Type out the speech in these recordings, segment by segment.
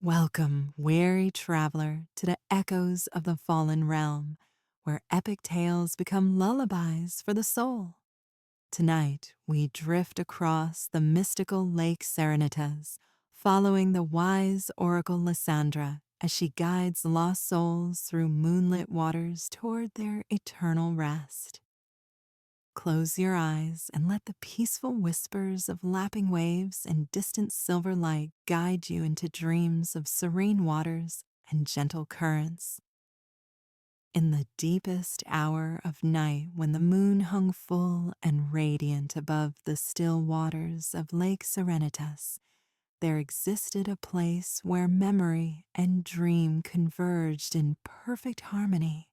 Welcome, weary traveler, to the echoes of the fallen realm, where epic tales become lullabies for the soul. Tonight, we drift across the mystical Lake Serenitas, following the wise oracle Lysandra as she guides lost souls through moonlit waters toward their eternal rest. Close your eyes and let the peaceful whispers of lapping waves and distant silver light guide you into dreams of serene waters and gentle currents. In the deepest hour of night, when the moon hung full and radiant above the still waters of Lake Serenitas, there existed a place where memory and dream converged in perfect harmony.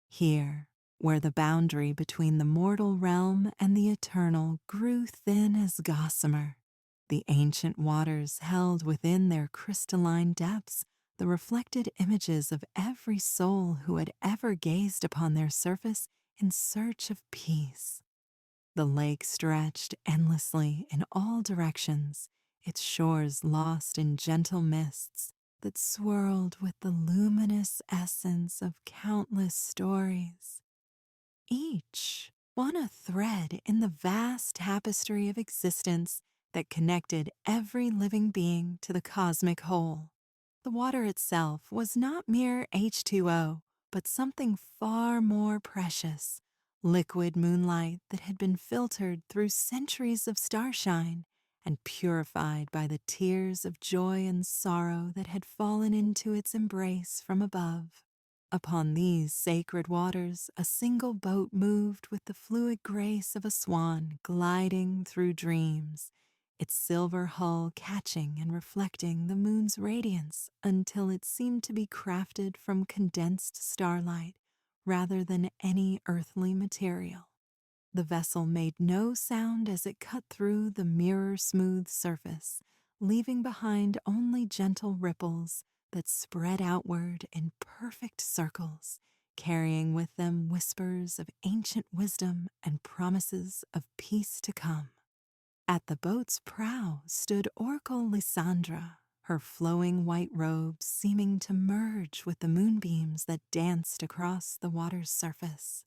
Here, where the boundary between the mortal realm and the eternal grew thin as gossamer, the ancient waters held within their crystalline depths the reflected images of every soul who had ever gazed upon their surface in search of peace. The lake stretched endlessly in all directions, its shores lost in gentle mists that swirled with the luminous essence of countless stories, each one a thread in the vast tapestry of existence that connected every living being to the cosmic whole. The water itself was not mere H2O, but something far more precious, liquid moonlight that had been filtered through centuries of starshine and purified by the tears of joy and sorrow that had fallen into its embrace from above. Upon these sacred waters, a single boat moved with the fluid grace of a swan gliding through dreams, its silver hull catching and reflecting the moon's radiance until it seemed to be crafted from condensed starlight rather than any earthly material. The vessel made no sound as it cut through the mirror-smooth surface, leaving behind only gentle ripples that spread outward in perfect circles, carrying with them whispers of ancient wisdom and promises of peace to come. At the boat's prow stood Oracle Lysandra, her flowing white robes seeming to merge with the moonbeams that danced across the water's surface.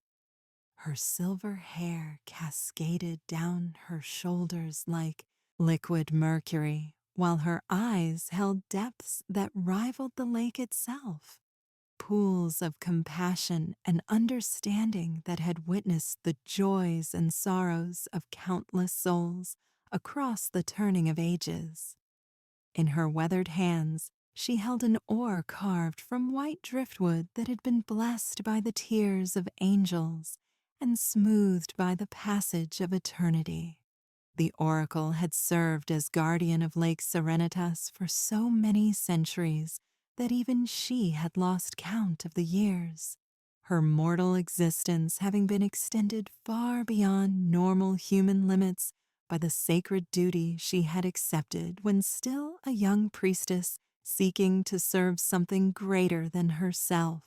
Her silver hair cascaded down her shoulders like liquid mercury, while her eyes held depths that rivaled the lake itself, pools of compassion and understanding that had witnessed the joys and sorrows of countless souls across the turning of ages. In her weathered hands, she held an oar carved from white driftwood that had been blessed by the tears of angels and smoothed by the passage of eternity. The oracle had served as guardian of Lake Serenitas for so many centuries that even she had lost count of the years, her mortal existence having been extended far beyond normal human limits by the sacred duty she had accepted when still a young priestess seeking to serve something greater than herself.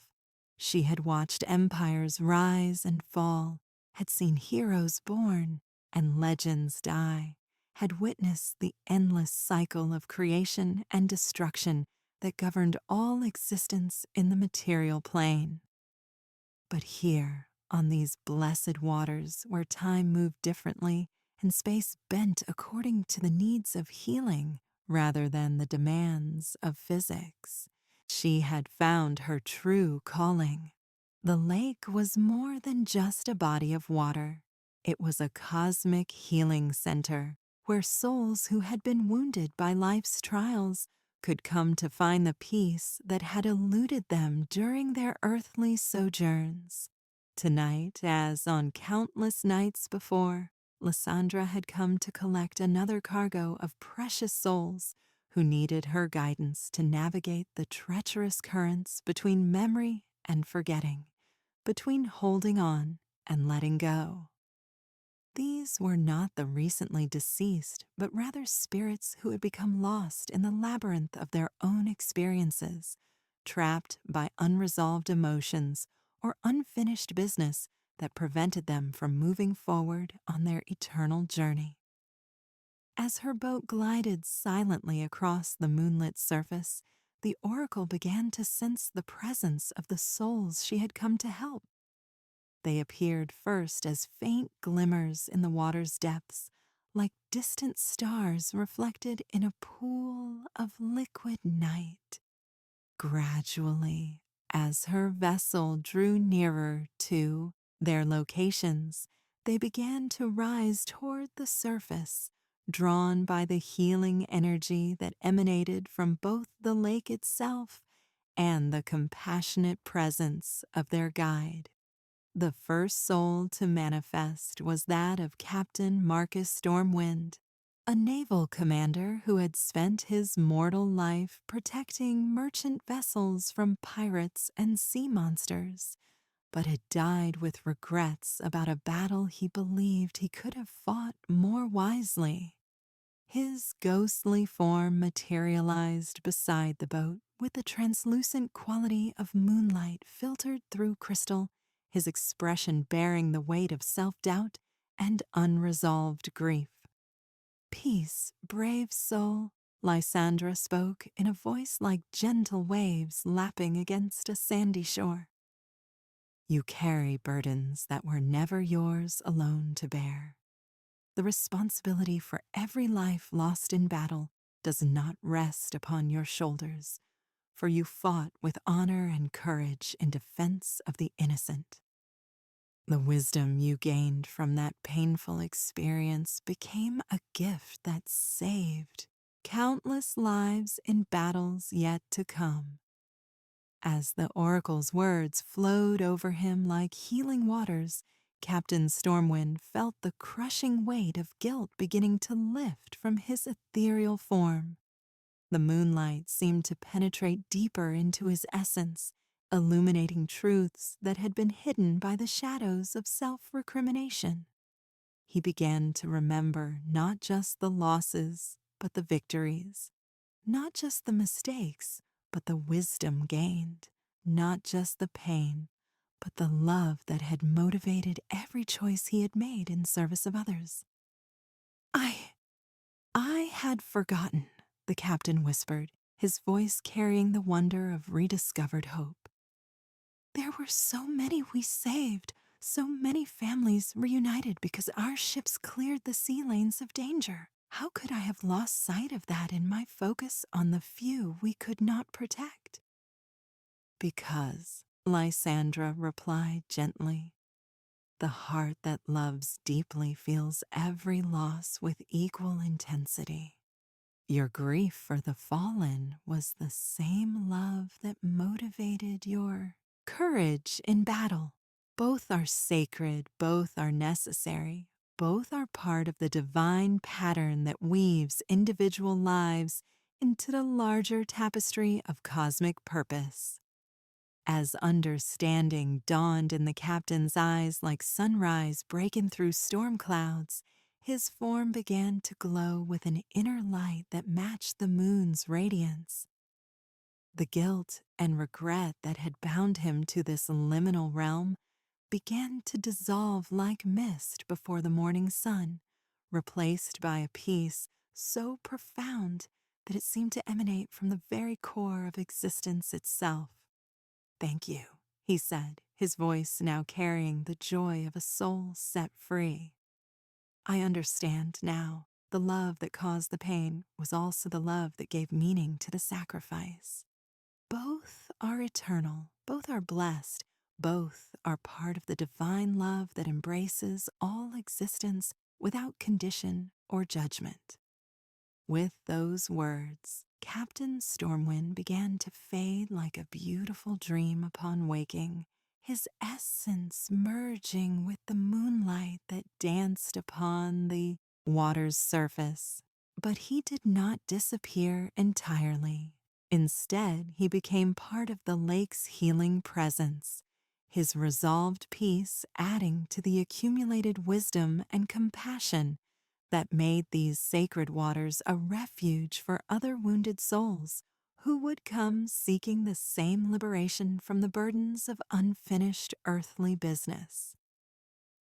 She had watched empires rise and fall, had seen heroes born and legends die, had witnessed the endless cycle of creation and destruction that governed all existence in the material plane. But here, on these blessed waters where time moved differently and space bent according to the needs of healing rather than the demands of physics, she had found her true calling. The lake was more than just a body of water. It was a cosmic healing center where souls who had been wounded by life's trials could come to find the peace that had eluded them during their earthly sojourns. Tonight, as on countless nights before, Lysandra had come to collect another cargo of precious souls who needed her guidance to navigate the treacherous currents between memory and forgetting, between holding on and letting go. These were not the recently deceased, but rather spirits who had become lost in the labyrinth of their own experiences, trapped by unresolved emotions or unfinished business that prevented them from moving forward on their eternal journey. As her boat glided silently across the moonlit surface, the oracle began to sense the presence of the souls she had come to help. They appeared first as faint glimmers in the water's depths, like distant stars reflected in a pool of liquid night. Gradually, as her vessel drew nearer to their locations, they began to rise toward the surface, drawn by the healing energy that emanated from both the lake itself and the compassionate presence of their guide. The first soul to manifest was that of Captain Marcus Stormwind, a naval commander who had spent his mortal life protecting merchant vessels from pirates and sea monsters, but had died with regrets about a battle he believed he could have fought more wisely. His ghostly form materialized beside the boat with the translucent quality of moonlight filtered through crystal, his expression bearing the weight of self-doubt and unresolved grief. "Peace, brave soul," Lysandra spoke in a voice like gentle waves lapping against a sandy shore. "You carry burdens that were never yours alone to bear. The responsibility for every life lost in battle does not rest upon your shoulders, for you fought with honor and courage in defense of the innocent. The wisdom you gained from that painful experience became a gift that saved countless lives in battles yet to come." As the oracle's words flowed over him like healing waters, Captain Stormwind felt the crushing weight of guilt beginning to lift from his ethereal form. The moonlight seemed to penetrate deeper into his essence, illuminating truths that had been hidden by the shadows of self-recrimination. He began to remember not just the losses, but the victories, not just the mistakes, but the wisdom gained, not just the pain, but the love that had motivated every choice he had made in service of others. I had forgotten," the captain whispered, his voice carrying the wonder of rediscovered hope. "There were so many we saved, so many families reunited because our ships cleared the sea lanes of danger. How could I have lost sight of that in my focus on the few we could not protect?" "Because," Lysandra replied gently, "the heart that loves deeply feels every loss with equal intensity. Your grief for the fallen was the same love that motivated your courage in battle. Both are sacred, both are necessary, both are part of the divine pattern that weaves individual lives into the larger tapestry of cosmic purpose." As understanding dawned in the captain's eyes like sunrise breaking through storm clouds, his form began to glow with an inner light that matched the moon's radiance. The guilt and regret that had bound him to this liminal realm began to dissolve like mist before the morning sun, replaced by a peace so profound that it seemed to emanate from the very core of existence itself. "Thank you," he said, his voice now carrying the joy of a soul set free. "I understand now. The love that caused the pain was also the love that gave meaning to the sacrifice. Both are eternal, both are blessed, both are part of the divine love that embraces all existence without condition or judgment." With those words, Captain Stormwind began to fade like a beautiful dream upon waking, his essence merging with the moonlight that danced upon the water's surface. But he did not disappear entirely. Instead, he became part of the lake's healing presence, his resolved peace adding to the accumulated wisdom and compassion that made these sacred waters a refuge for other wounded souls who would come seeking the same liberation from the burdens of unfinished earthly business.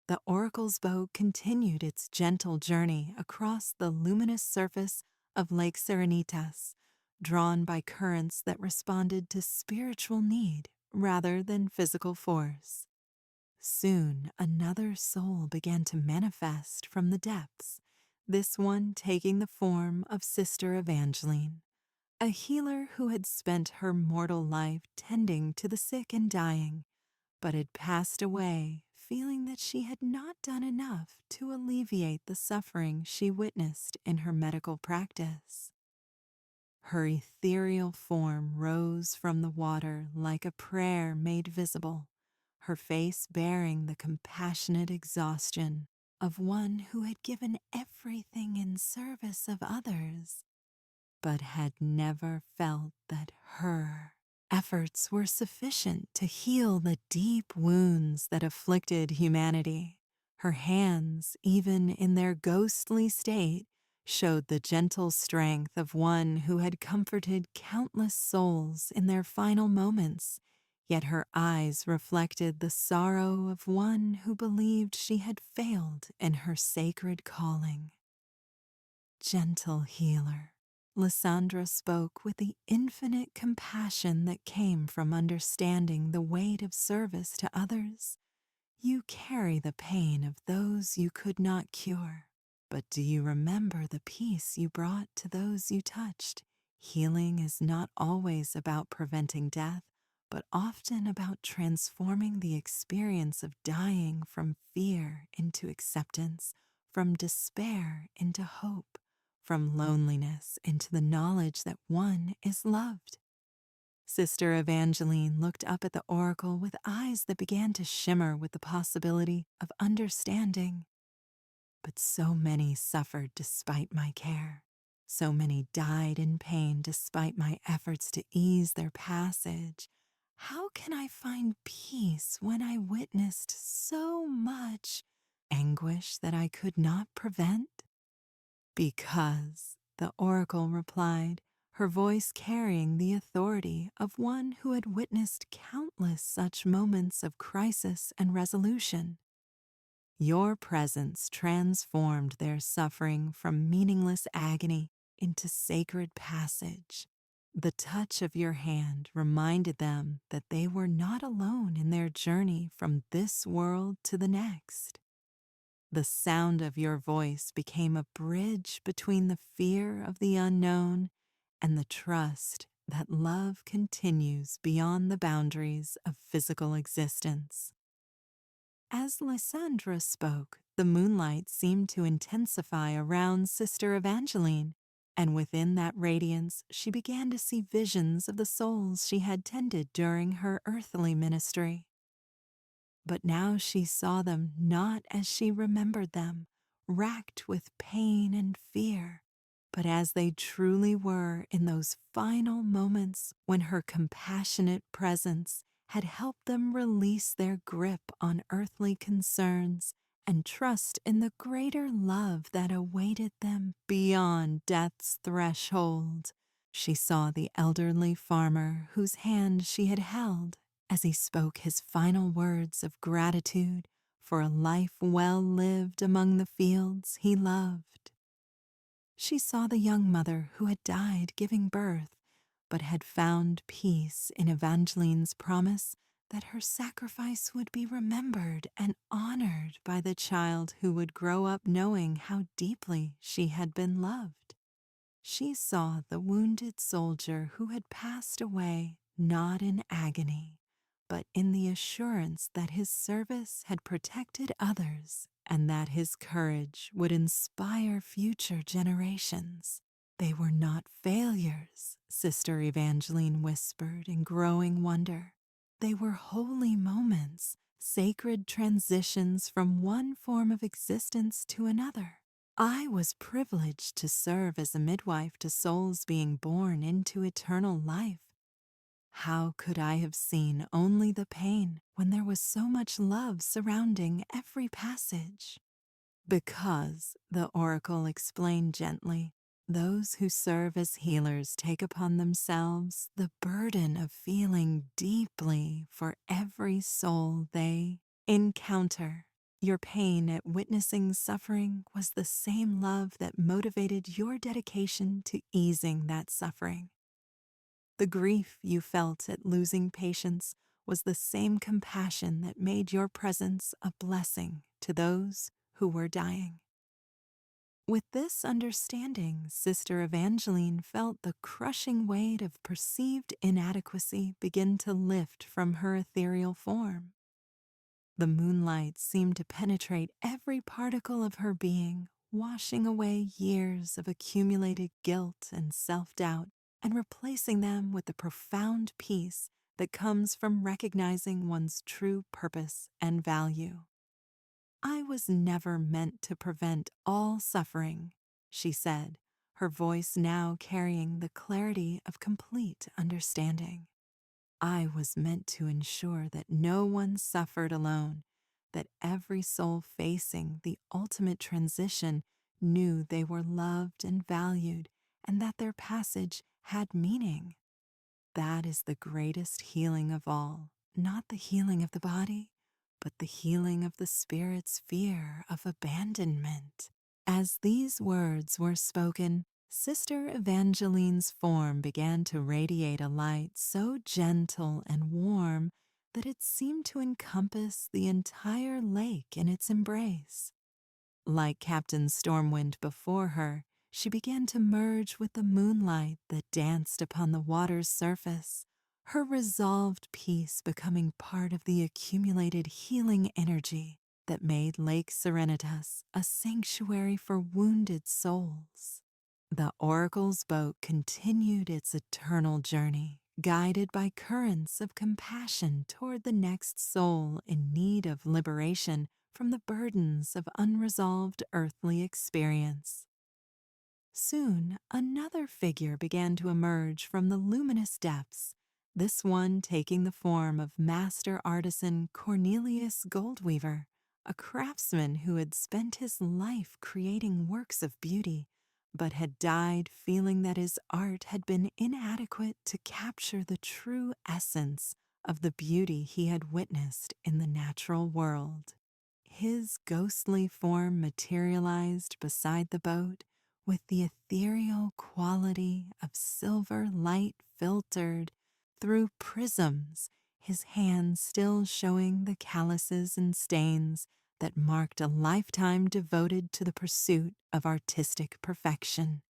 The oracle's boat continued its gentle journey across the luminous surface of Lake Serenitas, drawn by currents that responded to spiritual need rather than physical force. Soon another soul began to manifest from the depths, this one taking the form of Sister Evangeline, a healer who had spent her mortal life tending to the sick and dying, but had passed away feeling that she had not done enough to alleviate the suffering she witnessed in her medical practice. Her ethereal form rose from the water like a prayer made visible, her face bearing the compassionate exhaustion of one who had given everything in service of others, but had never felt that her efforts were sufficient to heal the deep wounds that afflicted humanity. Her hands, even in their ghostly state, showed the gentle strength of one who had comforted countless souls in their final moments, yet her eyes reflected the sorrow of one who believed she had failed in her sacred calling. Gentle healer, Lysandra spoke with the infinite compassion that came from understanding the weight of service to others. You carry the pain of those you could not cure, but do you remember the peace you brought to those you touched? Healing is not always about preventing death, but often about transforming the experience of dying from fear into acceptance, from despair into hope, from loneliness into the knowledge that one is loved. Sister Evangeline looked up at the oracle with eyes that began to shimmer with the possibility of understanding. But so many suffered despite my care. So many died in pain despite my efforts to ease their passage. How can I find peace when I witnessed so much anguish that I could not prevent? Because, the oracle replied, her voice carrying the authority of one who had witnessed countless such moments of crisis and resolution. Your presence transformed their suffering from meaningless agony into sacred passage. The touch of your hand reminded them that they were not alone in their journey from this world to the next. The sound of your voice became a bridge between the fear of the unknown and the trust that love continues beyond the boundaries of physical existence. As Lysandra spoke, the moonlight seemed to intensify around Sister Evangeline, and within that radiance she began to see visions of the souls she had tended during her earthly ministry. But now she saw them not as she remembered them, racked with pain and fear, but as they truly were in those final moments when her compassionate presence had helped them release their grip on earthly concerns and trust in the greater love that awaited them beyond death's threshold. She saw the elderly farmer whose hand she had held as he spoke his final words of gratitude for a life well lived among the fields he loved. She saw the young mother who had died giving birth, but had found peace in Evangeline's promise that her sacrifice would be remembered and honored by the child who would grow up knowing how deeply she had been loved. She saw the wounded soldier who had passed away not in agony, but in the assurance that his service had protected others and that his courage would inspire future generations. They were not failures, Sister Evangeline whispered in growing wonder. They were holy moments, sacred transitions from one form of existence to another. I was privileged to serve as a midwife to souls being born into eternal life. How could I have seen only the pain when there was so much love surrounding every passage? Because, the oracle explained gently, those who serve as healers take upon themselves the burden of feeling deeply for every soul they encounter. Your pain at witnessing suffering was the same love that motivated your dedication to easing that suffering. The grief you felt at losing patience was the same compassion that made your presence a blessing to those who were dying. With this understanding, Sister Evangeline felt the crushing weight of perceived inadequacy begin to lift from her ethereal form. The moonlight seemed to penetrate every particle of her being, washing away years of accumulated guilt and self-doubt and replacing them with the profound peace that comes from recognizing one's true purpose and value. "I was never meant to prevent all suffering," she said, her voice now carrying the clarity of complete understanding. "I was meant to ensure that no one suffered alone, that every soul facing the ultimate transition knew they were loved and valued, and that their passage had meaning. That is the greatest healing of all, not the healing of the body, but the healing of the spirit's fear of abandonment." As these words were spoken, Sister Evangeline's form began to radiate a light so gentle and warm that it seemed to encompass the entire lake in its embrace. Like Captain Stormwind before her, she began to merge with the moonlight that danced upon the water's surface, her resolved peace becoming part of the accumulated healing energy that made Lake Serenitas a sanctuary for wounded souls. The oracle's boat continued its eternal journey, guided by currents of compassion toward the next soul in need of liberation from the burdens of unresolved earthly experience. Soon, another figure began to emerge from the luminous depths, this one taking the form of master artisan Cornelius Goldweaver, a craftsman who had spent his life creating works of beauty, but had died feeling that his art had been inadequate to capture the true essence of the beauty he had witnessed in the natural world. His ghostly form materialized beside the boat with the ethereal quality of silver light filtered through prisms, his hands still showing the calluses and stains that marked a lifetime devoted to the pursuit of artistic perfection.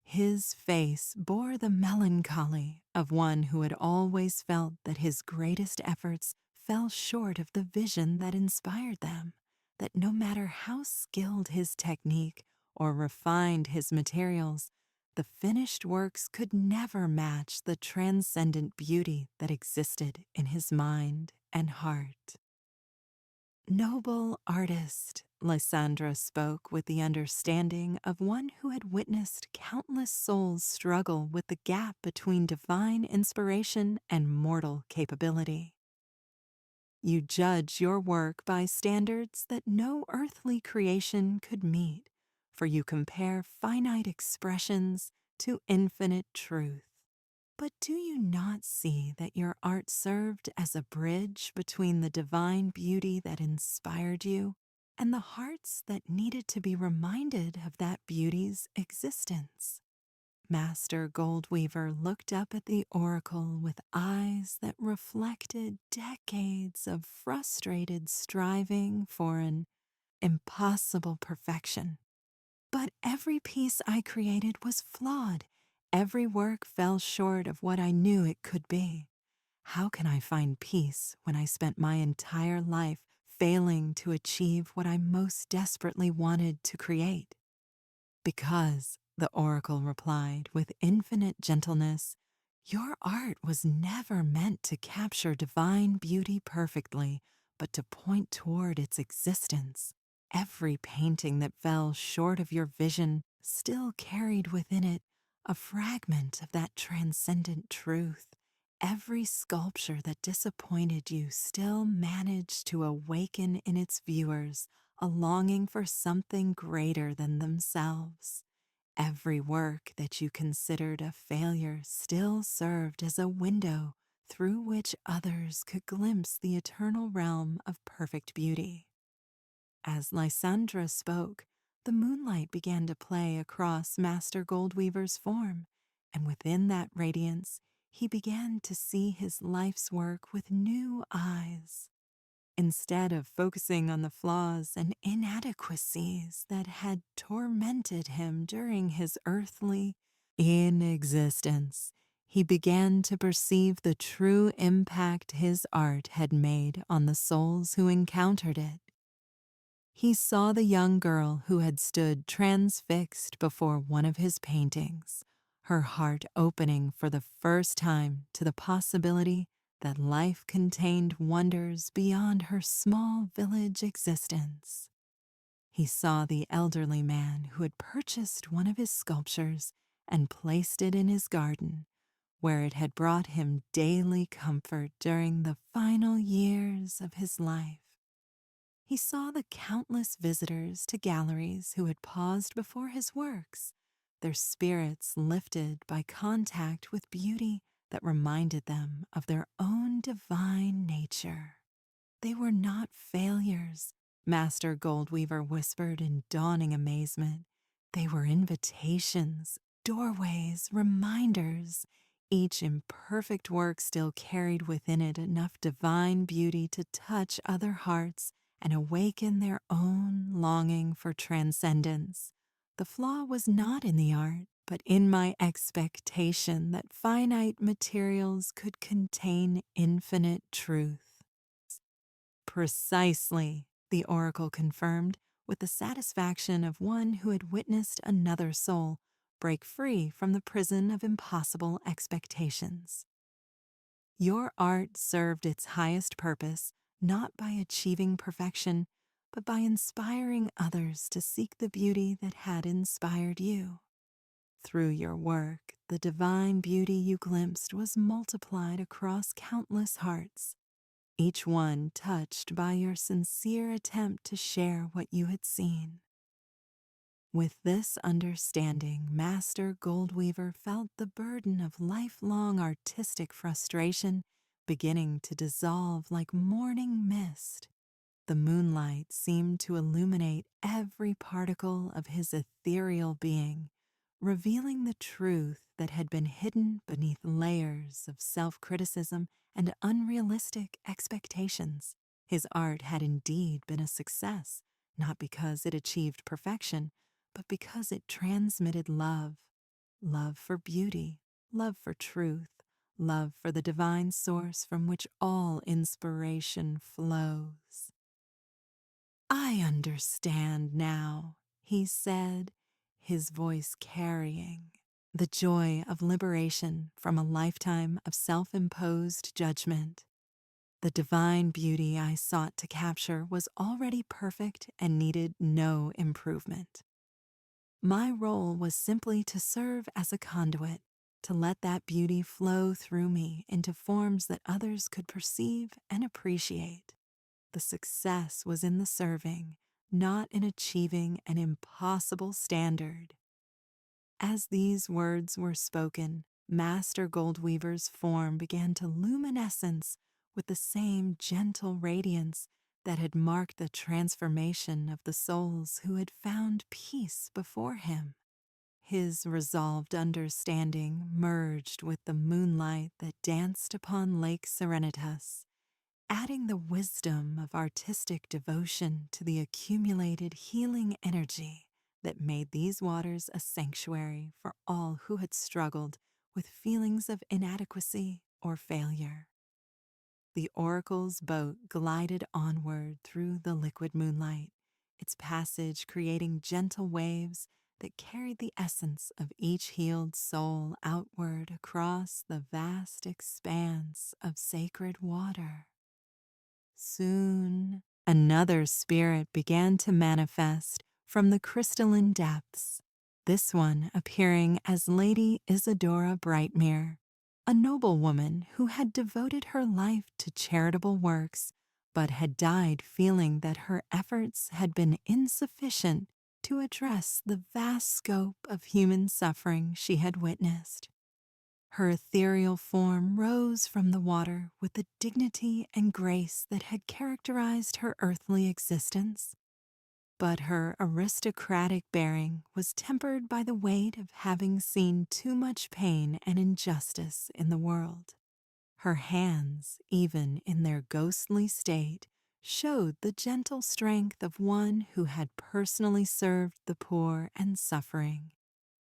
His face bore the melancholy of one who had always felt that his greatest efforts fell short of the vision that inspired them, that no matter how skilled his technique or refined his materials, the finished works could never match the transcendent beauty that existed in his mind and heart. "Noble artist," Lysandra spoke with the understanding of one who had witnessed countless souls struggle with the gap between divine inspiration and mortal capability. "You judge your work by standards that no earthly creation could meet, for you compare finite expressions to infinite truth. But do you not see that your art served as a bridge between the divine beauty that inspired you and the hearts that needed to be reminded of that beauty's existence?" Master Goldweaver looked up at the oracle with eyes that reflected decades of frustrated striving for an impossible perfection. "But every piece I created was flawed. Every work fell short of what I knew it could be. How can I find peace when I spent my entire life failing to achieve what I most desperately wanted to create?" "Because," the oracle replied with infinite gentleness, "your art was never meant to capture divine beauty perfectly, but to point toward its existence. Every painting that fell short of your vision still carried within it a fragment of that transcendent truth. Every sculpture that disappointed you still managed to awaken in its viewers a longing for something greater than themselves. Every work that you considered a failure still served as a window through which others could glimpse the eternal realm of perfect beauty." As Lysandra spoke, the moonlight began to play across Master Goldweaver's form, and within that radiance, he began to see his life's work with new eyes. Instead of focusing on the flaws and inadequacies that had tormented him during his earthly existence, he began to perceive the true impact his art had made on the souls who encountered it. He saw the young girl who had stood transfixed before one of his paintings, her heart opening for the first time to the possibility that life contained wonders beyond her small village existence. He saw the elderly man who had purchased one of his sculptures and placed it in his garden, where it had brought him daily comfort during the final years of his life. He saw the countless visitors to galleries who had paused before his works, their spirits lifted by contact with beauty that reminded them of their own divine nature. They were not failures, Master Goldweaver whispered in dawning amazement. They were invitations, doorways, reminders. Each imperfect work still carried within it enough divine beauty to touch other hearts and awaken their own longing for transcendence. The flaw was not in the art, but in my expectation that finite materials could contain infinite truth. Precisely, the oracle confirmed, with the satisfaction of one who had witnessed another soul break free from the prison of impossible expectations. Your art served its highest purpose not by achieving perfection, but by inspiring others to seek the beauty that had inspired you. Through your work, the divine beauty you glimpsed was multiplied across countless hearts, each one touched by your sincere attempt to share what you had seen. With this understanding, Master Goldweaver felt the burden of lifelong artistic frustration beginning to dissolve like morning mist. The moonlight seemed to illuminate every particle of his ethereal being, revealing the truth that had been hidden beneath layers of self-criticism and unrealistic expectations. His art had indeed been a success, not because it achieved perfection, but because it transmitted love. Love for beauty, love for truth, love for the divine source from which all inspiration flows. I understand now, he said, his voice carrying the joy of liberation from a lifetime of self-imposed judgment. The divine beauty I sought to capture was already perfect and needed no improvement. My role was simply to serve as a conduit, to let that beauty flow through me into forms that others could perceive and appreciate. The success was in the serving, not in achieving an impossible standard. As these words were spoken, Master Goldweaver's form began to luminescence with the same gentle radiance that had marked the transformation of the souls who had found peace before him. His resolved understanding merged with the moonlight that danced upon Lake Serenitas, adding the wisdom of artistic devotion to the accumulated healing energy that made these waters a sanctuary for all who had struggled with feelings of inadequacy or failure. The oracle's boat glided onward through the liquid moonlight, its passage creating gentle waves that carried the essence of each healed soul outward across the vast expanse of sacred water. Soon, another spirit began to manifest from the crystalline depths, this one appearing as Lady Isadora Brightmere, a noblewoman who had devoted her life to charitable works, but had died feeling that her efforts had been insufficient to address the vast scope of human suffering she had witnessed. Her ethereal form rose from the water with the dignity and grace that had characterized her earthly existence. But her aristocratic bearing was tempered by the weight of having seen too much pain and injustice in the world. Her hands, even in their ghostly state, showed the gentle strength of one who had personally served the poor and suffering.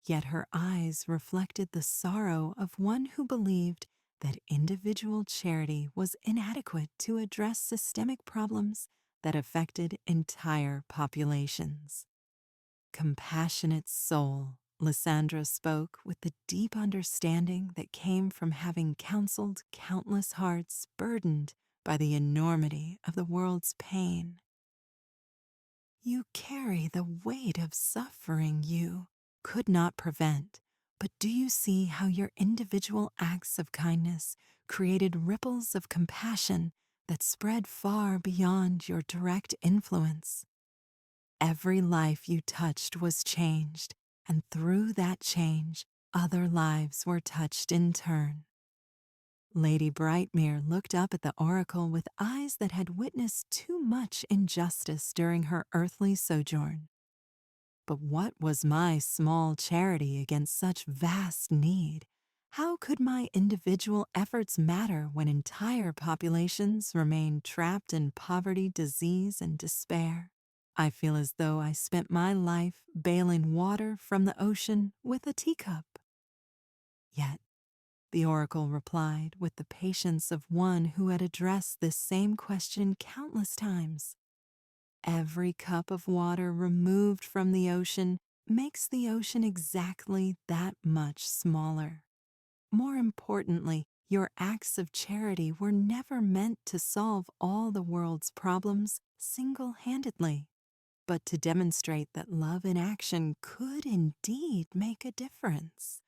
Yet her eyes reflected the sorrow of one who believed that individual charity was inadequate to address systemic problems that affected entire populations. Compassionate soul, Lysandra spoke with the deep understanding that came from having counseled countless hearts burdened by the enormity of the world's pain. You carry the weight of suffering you could not prevent, but do you see how your individual acts of kindness created ripples of compassion that spread far beyond your direct influence? Every life you touched was changed, and through that change, other lives were touched in turn. Lady Brightmere looked up at the oracle with eyes that had witnessed too much injustice during her earthly sojourn. But what was my small charity against such vast need? How could my individual efforts matter when entire populations remain trapped in poverty, disease, and despair? I feel as though I spent my life bailing water from the ocean with a teacup. Yet, the oracle replied with the patience of one who had addressed this same question countless times. Every cup of water removed from the ocean makes the ocean exactly that much smaller. More importantly, your acts of charity were never meant to solve all the world's problems single-handedly, but to demonstrate that love in action could indeed make a difference,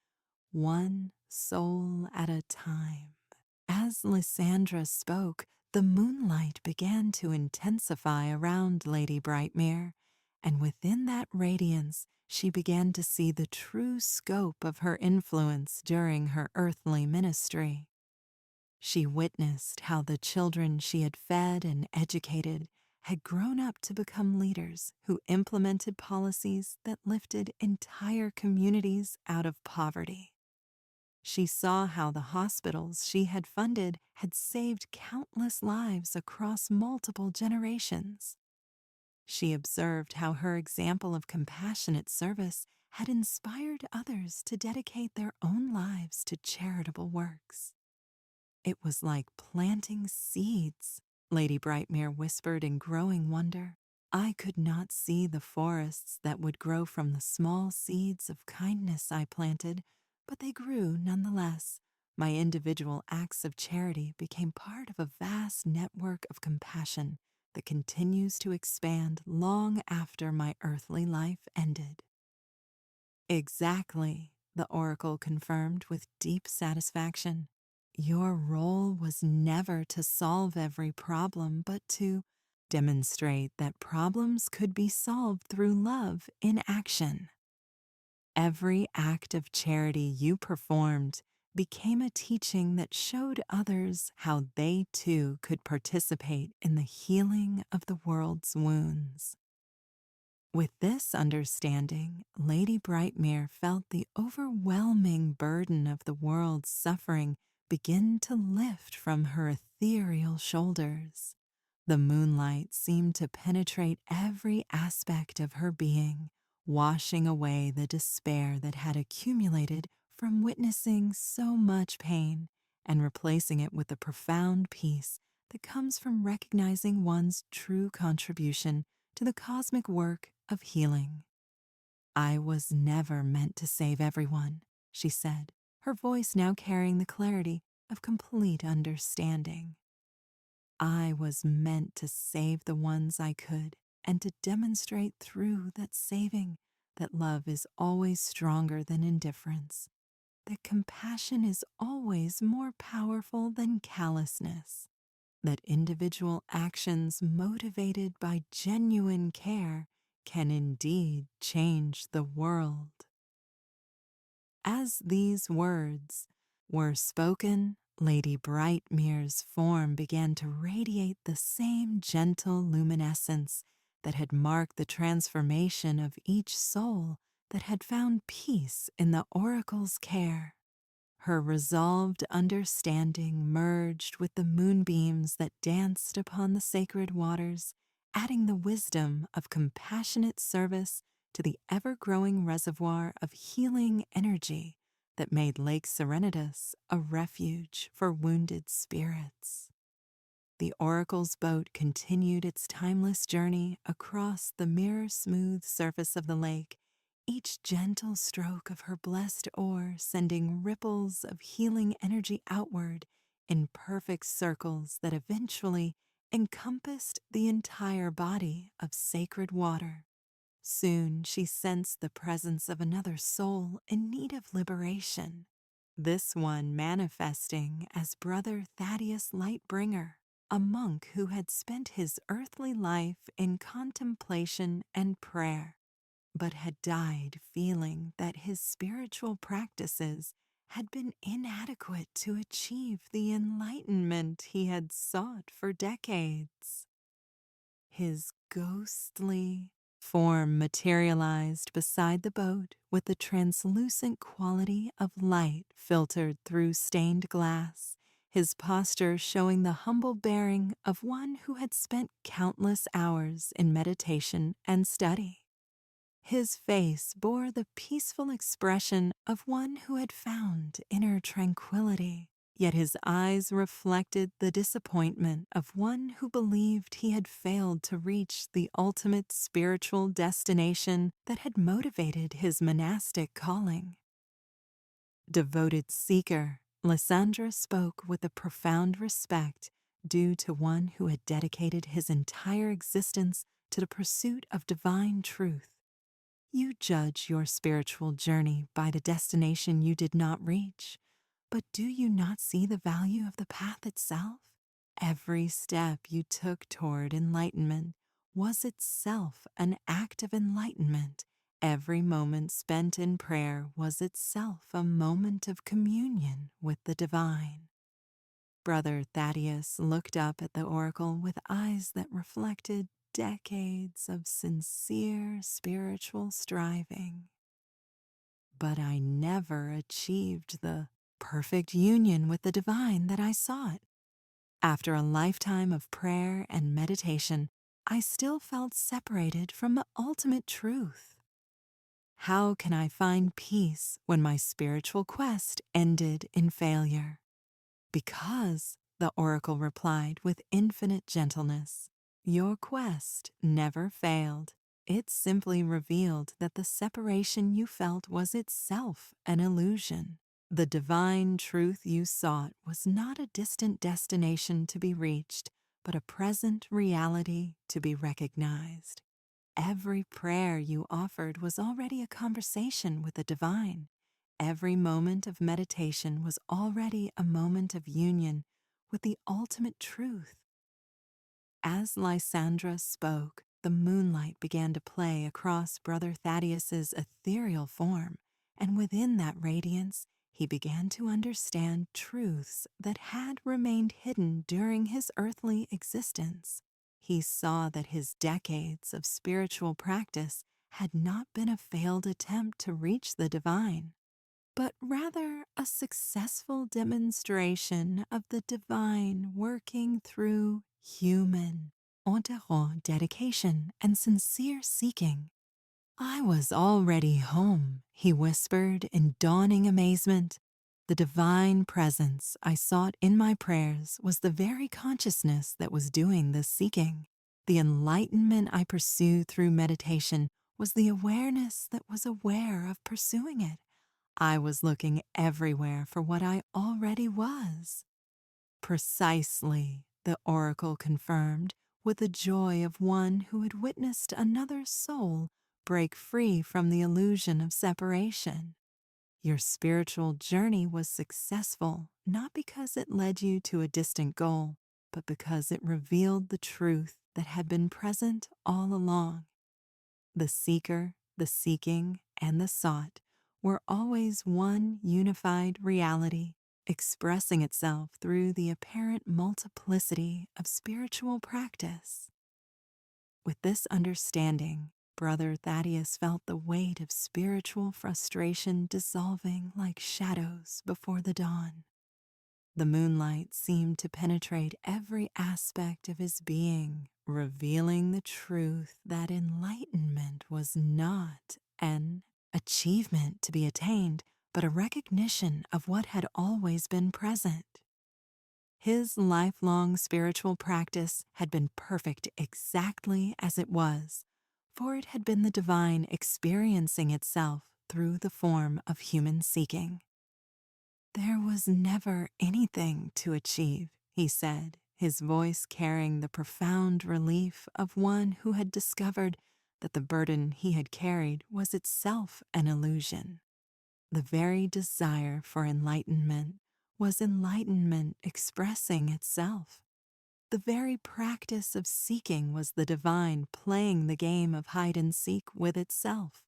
one soul at a time. As Lysandra spoke, the moonlight began to intensify around Lady Brightmere, and within that radiance she began to see the true scope of her influence during her earthly ministry. She witnessed how the children she had fed and educated had grown up to become leaders who implemented policies that lifted entire communities out of poverty. She saw how the hospitals she had funded had saved countless lives across multiple generations. She observed how her example of compassionate service had inspired others to dedicate their own lives to charitable works. It was like planting seeds, Lady Brightmere whispered in growing wonder. I could not see the forests that would grow from the small seeds of kindness I planted, but they grew nonetheless. My individual acts of charity became part of a vast network of compassion that continues to expand long after my earthly life ended. Exactly, the oracle confirmed with deep satisfaction. Your role was never to solve every problem, but to demonstrate that problems could be solved through love in action. Every act of charity you performed became a teaching that showed others how they too could participate in the healing of the world's wounds. With this understanding, Lady Brightmere felt the overwhelming burden of the world's suffering begin to lift from her ethereal shoulders. The moonlight seemed to penetrate every aspect of her being, washing away the despair that had accumulated from witnessing so much pain and replacing it with the profound peace that comes from recognizing one's true contribution to the cosmic work of healing. I was never meant to save everyone, she said, her voice now carrying the clarity of complete understanding. I was meant to save the ones I could and to demonstrate through that saving that love is always stronger than indifference, that compassion is always more powerful than callousness, that individual actions motivated by genuine care can indeed change the world. As these words were spoken, Lady Brightmere's form began to radiate the same gentle luminescence that had marked the transformation of each soul that had found peace in the oracle's care. Her resolved understanding merged with the moonbeams that danced upon the sacred waters, adding the wisdom of compassionate service to the ever-growing reservoir of healing energy that made Lake Serenitatis a refuge for wounded spirits. The oracle's boat continued its timeless journey across the mirror-smooth surface of the lake, each gentle stroke of her blessed oar sending ripples of healing energy outward in perfect circles that eventually encompassed the entire body of sacred water. Soon she sensed the presence of another soul in need of liberation, this one manifesting as Brother Thaddeus Lightbringer, a monk who had spent his earthly life in contemplation and prayer, but had died feeling that his spiritual practices had been inadequate to achieve the enlightenment he had sought for decades. His ghostly form materialized beside the boat with the translucent quality of light filtered through stained glass, his posture showing the humble bearing of one who had spent countless hours in meditation and study. His face bore the peaceful expression of one who had found inner tranquility, yet his eyes reflected the disappointment of one who believed he had failed to reach the ultimate spiritual destination that had motivated his monastic calling. Devoted seeker, Lysandra spoke with a profound respect due to one who had dedicated his entire existence to the pursuit of divine truth. You judge your spiritual journey by the destination you did not reach, but do you not see the value of the path itself? Every step you took toward enlightenment was itself an act of enlightenment. Every moment spent in prayer was itself a moment of communion with the divine. Brother Thaddeus looked up at the oracle with eyes that reflected decades of sincere spiritual striving. But I never achieved the perfect union with the divine that I sought. After a lifetime of prayer and meditation, I still felt separated from the ultimate truth. How can I find peace when my spiritual quest ended in failure? Because, the oracle replied with infinite gentleness, your quest never failed. It simply revealed that the separation you felt was itself an illusion. The divine truth you sought was not a distant destination to be reached, but a present reality to be recognized. Every prayer you offered was already a conversation with the divine. Every moment of meditation was already a moment of union with the ultimate truth. As Lysandra spoke, the moonlight began to play across Brother Thaddeus's ethereal form, and within that radiance, he began to understand truths that had remained hidden during his earthly existence. He saw that his decades of spiritual practice had not been a failed attempt to reach the divine, but rather a successful demonstration of the divine working through human, entièrement dedication and sincere seeking. I was already home, he whispered in dawning amazement. The divine presence I sought in my prayers was the very consciousness that was doing this seeking. The enlightenment I pursued through meditation was the awareness that was aware of pursuing it. I was looking everywhere for what I already was. Precisely, the oracle confirmed, with the joy of one who had witnessed another soul break free from the illusion of separation. Your spiritual journey was successful not because it led you to a distant goal, but because it revealed the truth that had been present all along. The seeker, the seeking, and the sought were always one unified reality, expressing itself through the apparent multiplicity of spiritual practice. With this understanding, Brother Thaddeus felt the weight of spiritual frustration dissolving like shadows before the dawn. The moonlight seemed to penetrate every aspect of his being, revealing the truth that enlightenment was not an achievement to be attained, but a recognition of what had always been present. His lifelong spiritual practice had been perfect exactly as it was, for it had been the divine experiencing itself through the form of human seeking. There was never anything to achieve, he said, his voice carrying the profound relief of one who had discovered that the burden he had carried was itself an illusion. The very desire for enlightenment was enlightenment expressing itself. The very practice of seeking was the divine playing the game of hide and seek with itself.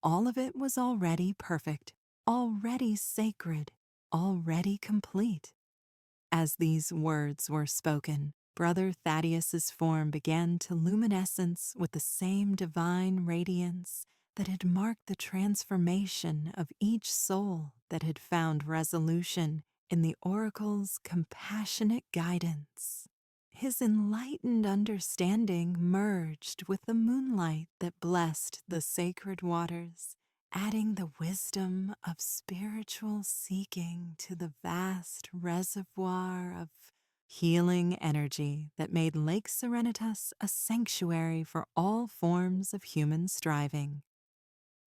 All of it was already perfect, already sacred, already complete. As these words were spoken, Brother Thaddeus's form began to luminescence with the same divine radiance that had marked the transformation of each soul that had found resolution in the oracle's compassionate guidance. His enlightened understanding merged with the moonlight that blessed the sacred waters, adding the wisdom of spiritual seeking to the vast reservoir of healing energy that made Lake Serenitas a sanctuary for all forms of human striving.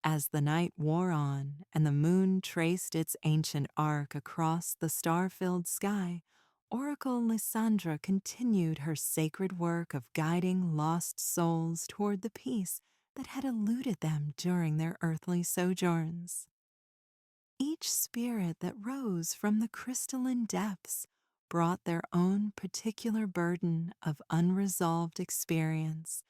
As the night wore on and the moon traced its ancient arc across the star-filled sky, Oracle Lysandra continued her sacred work of guiding lost souls toward the peace that had eluded them during their earthly sojourns. Each spirit that rose from the crystalline depths brought their own particular burden of unresolved experience,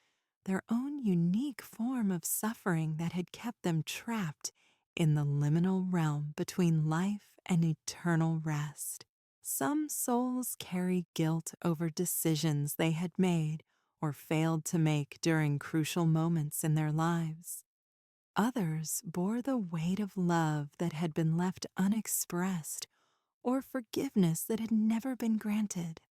their own unique form of suffering that had kept them trapped in the liminal realm between life and eternal rest. Some souls carry guilt over decisions they had made or failed to make during crucial moments in their lives. Others bore the weight of love that had been left unexpressed or forgiveness that had never been granted.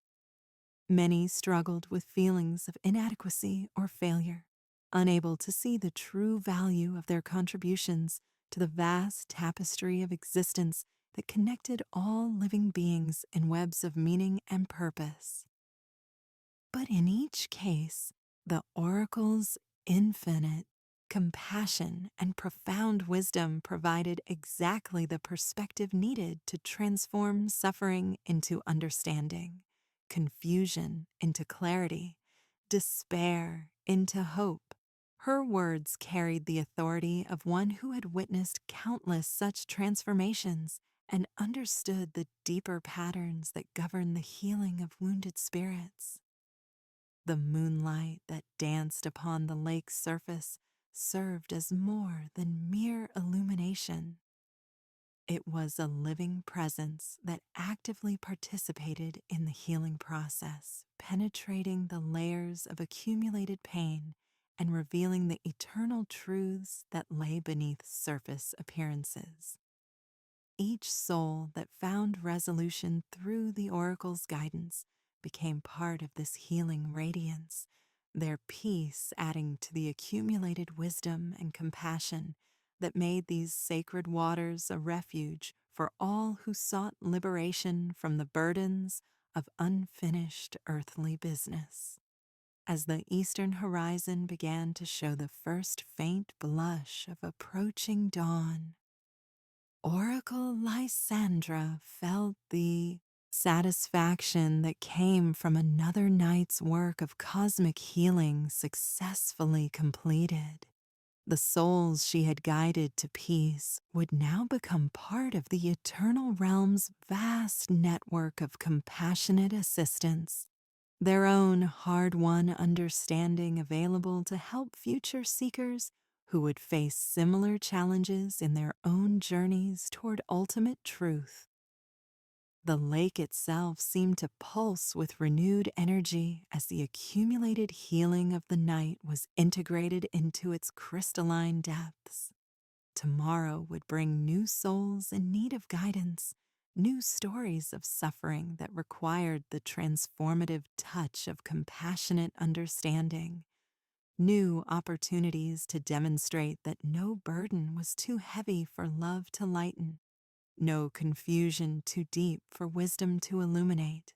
Many struggled with feelings of inadequacy or failure, unable to see the true value of their contributions to the vast tapestry of existence that connected all living beings in webs of meaning and purpose. But in each case, the oracle's infinite compassion and profound wisdom provided exactly the perspective needed to transform suffering into understanding, confusion into clarity, despair into hope. Her words carried the authority of one who had witnessed countless such transformations and understood the deeper patterns that govern the healing of wounded spirits. The moonlight that danced upon the lake's surface served as more than mere illumination. It was a living presence that actively participated in the healing process, penetrating the layers of accumulated pain and revealing the eternal truths that lay beneath surface appearances. Each soul that found resolution through the oracle's guidance became part of this healing radiance, their peace adding to the accumulated wisdom and compassion that made these sacred waters a refuge for all who sought liberation from the burdens of unfinished earthly business. As the eastern horizon began to show the first faint blush of approaching dawn, Oracle Lysandra felt the satisfaction that came from another night's work of cosmic healing successfully completed. The souls she had guided to peace would now become part of the eternal realm's vast network of compassionate assistance, their own hard-won understanding available to help future seekers who would face similar challenges in their own journeys toward ultimate truth. The lake itself seemed to pulse with renewed energy as the accumulated healing of the night was integrated into its crystalline depths. Tomorrow would bring new souls in need of guidance, new stories of suffering that required the transformative touch of compassionate understanding, new opportunities to demonstrate that no burden was too heavy for love to lighten, no confusion too deep for wisdom to illuminate.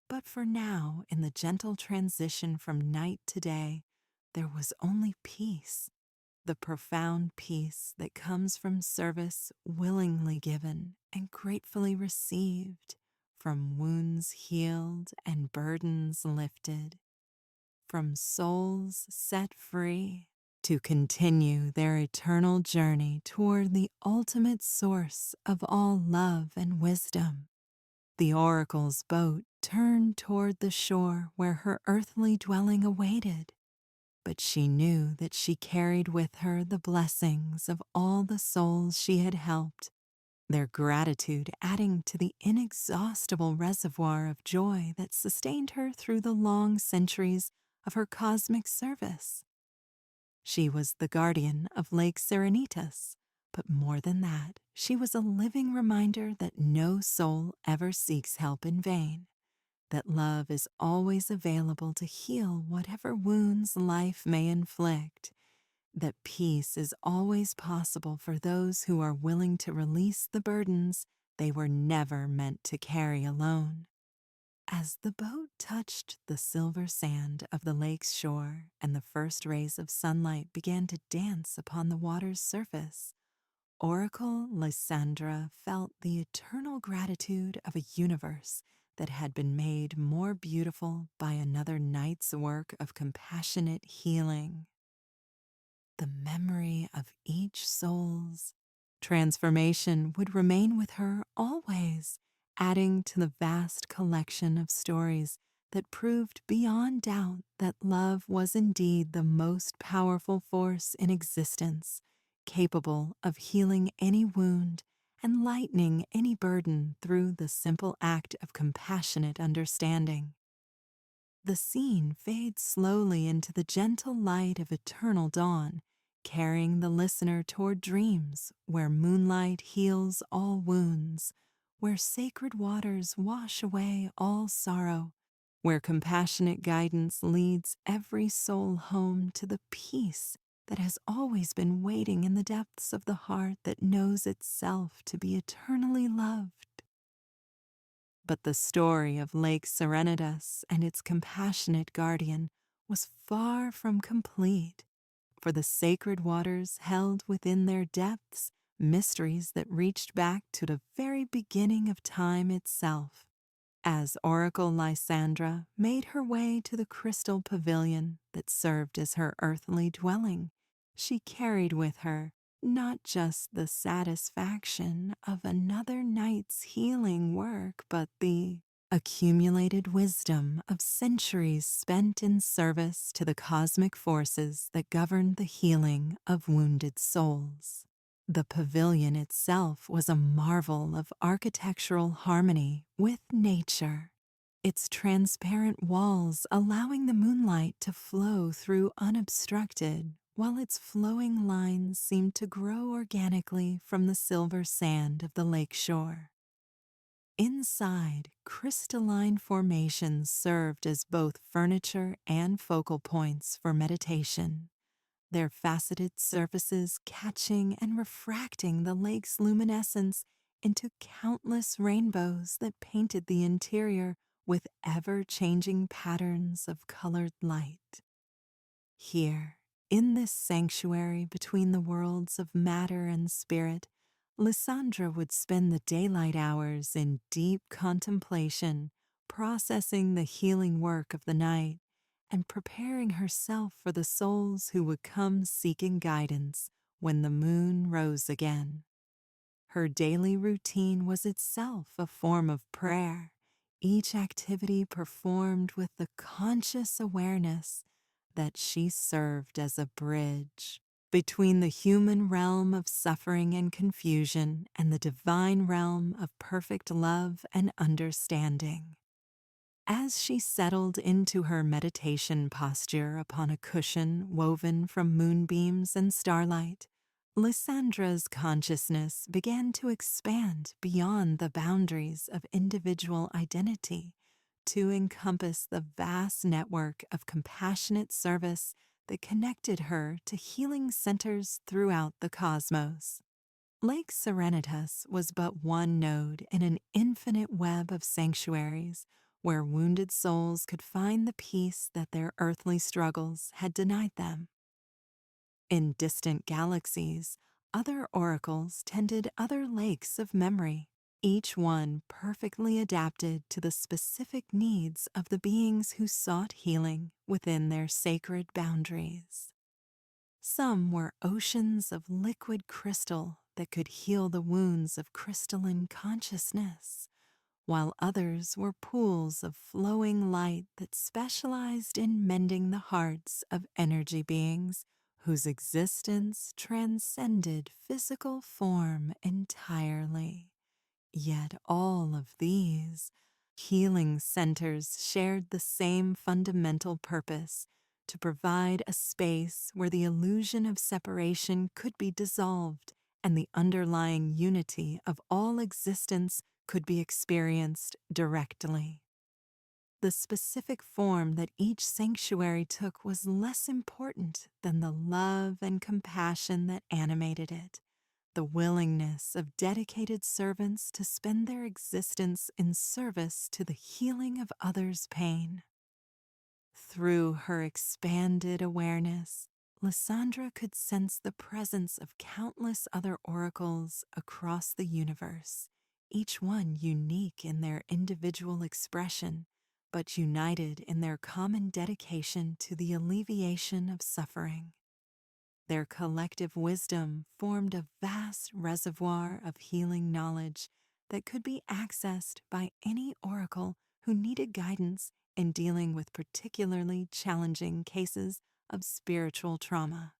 But for now, in the gentle transition from night to day, there was only peace, the profound peace that comes from service willingly given and gratefully received, from wounds healed and burdens lifted, from souls set free to continue their eternal journey toward the ultimate source of all love and wisdom. The oracle's boat turned toward the shore where her earthly dwelling awaited, but she knew that she carried with her the blessings of all the souls she had helped, their gratitude adding to the inexhaustible reservoir of joy that sustained her through the long centuries of her cosmic service. She was the guardian of Lake Serenitas, but more than that, she was a living reminder that no soul ever seeks help in vain, that love is always available to heal whatever wounds life may inflict, that peace is always possible for those who are willing to release the burdens they were never meant to carry alone. As the boat touched the silver sand of the lake's shore and the first rays of sunlight began to dance upon the water's surface, Oracle Lysandra felt the eternal gratitude of a universe that had been made more beautiful by another night's work of compassionate healing. The memory of each soul's transformation would remain with her always, adding to the vast collection of stories that proved beyond doubt that love was indeed the most powerful force in existence, capable of healing any wound and lightening any burden through the simple act of compassionate understanding. The scene fades slowly into the gentle light of eternal dawn, carrying the listener toward dreams where moonlight heals all wounds, where sacred waters wash away all sorrow, where compassionate guidance leads every soul home to the peace that has always been waiting in the depths of the heart that knows itself to be eternally loved. But the story of Lake Serenitas and its compassionate guardian was far from complete, for the sacred waters held within their depths mysteries that reached back to the very beginning of time itself. As Oracle Lysandra made her way to the crystal pavilion that served as her earthly dwelling, she carried with her not just the satisfaction of another night's healing work, but the accumulated wisdom of centuries spent in service to the cosmic forces that govern the healing of wounded souls. The pavilion itself was a marvel of architectural harmony with nature, its transparent walls allowing the moonlight to flow through unobstructed, while its flowing lines seemed to grow organically from the silver sand of the lake shore. Inside, crystalline formations served as both furniture and focal points for meditation, their faceted surfaces catching and refracting the lake's luminescence into countless rainbows that painted the interior with ever-changing patterns of colored light. Here, in this sanctuary between the worlds of matter and spirit, Lysandra would spend the daylight hours in deep contemplation, processing the healing work of the night and preparing herself for the souls who would come seeking guidance when the moon rose again. Her daily routine was itself a form of prayer, each activity performed with the conscious awareness that she served as a bridge between the human realm of suffering and confusion and the divine realm of perfect love and understanding. As she settled into her meditation posture upon a cushion woven from moonbeams and starlight, Lysandra's consciousness began to expand beyond the boundaries of individual identity to encompass the vast network of compassionate service that connected her to healing centers throughout the cosmos. Lake Serenitas was but one node in an infinite web of sanctuaries where wounded souls could find the peace that their earthly struggles had denied them. In distant galaxies, other oracles tended other lakes of memory, each one perfectly adapted to the specific needs of the beings who sought healing within their sacred boundaries. Some were oceans of liquid crystal that could heal the wounds of crystalline consciousness, while others were pools of flowing light that specialized in mending the hearts of energy beings whose existence transcended physical form entirely. Yet all of these healing centers shared the same fundamental purpose: to provide a space where the illusion of separation could be dissolved and the underlying unity of all existence could be experienced directly. The specific form that each sanctuary took was less important than the love and compassion that animated it, the willingness of dedicated servants to spend their existence in service to the healing of others' pain. Through her expanded awareness, Lysandra could sense the presence of countless other oracles across the universe, each one unique in their individual expression, but united in their common dedication to the alleviation of suffering. Their collective wisdom formed a vast reservoir of healing knowledge that could be accessed by any oracle who needed guidance in dealing with particularly challenging cases of spiritual trauma.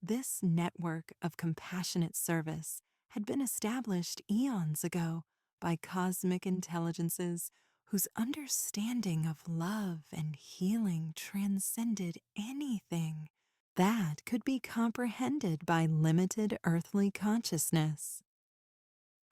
This network of compassionate service had been established eons ago by cosmic intelligences whose understanding of love and healing transcended anything that could be comprehended by limited earthly consciousness.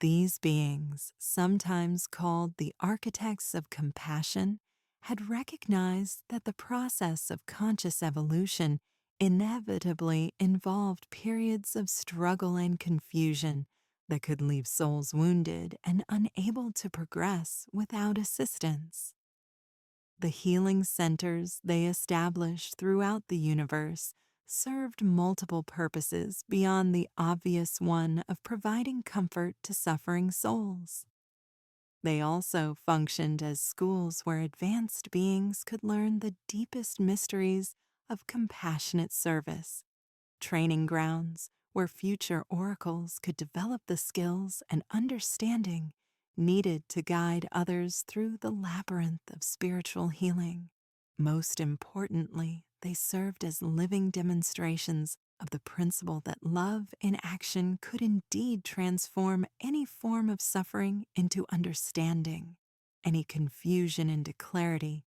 These beings, sometimes called the architects of compassion, had recognized that the process of conscious evolution inevitably involved periods of struggle and confusion that could leave souls wounded and unable to progress without assistance. The healing centers they established throughout the universe served multiple purposes beyond the obvious one of providing comfort to suffering souls. They also functioned as schools where advanced beings could learn the deepest mysteries of compassionate service, training grounds where future oracles could develop the skills and understanding needed to guide others through the labyrinth of spiritual healing. Most importantly, they served as living demonstrations of the principle that love in action could indeed transform any form of suffering into understanding, any confusion into clarity,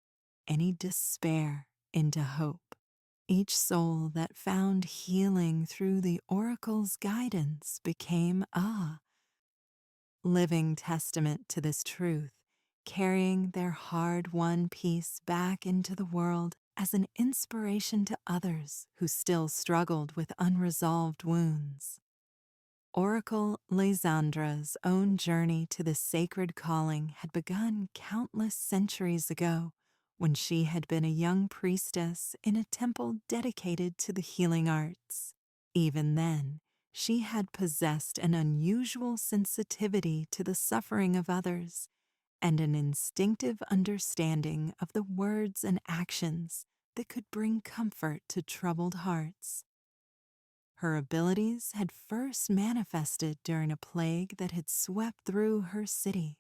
any despair into hope. Each soul that found healing through the oracle's guidance became a living testament to this truth, carrying their hard-won peace back into the world as an inspiration to others who still struggled with unresolved wounds. Oracle Lysandra's own journey to this sacred calling had begun countless centuries ago, when she had been a young priestess in a temple dedicated to the healing arts. Even then, she had possessed an unusual sensitivity to the suffering of others and an instinctive understanding of the words and actions that could bring comfort to troubled hearts. Her abilities had first manifested during a plague that had swept through her city,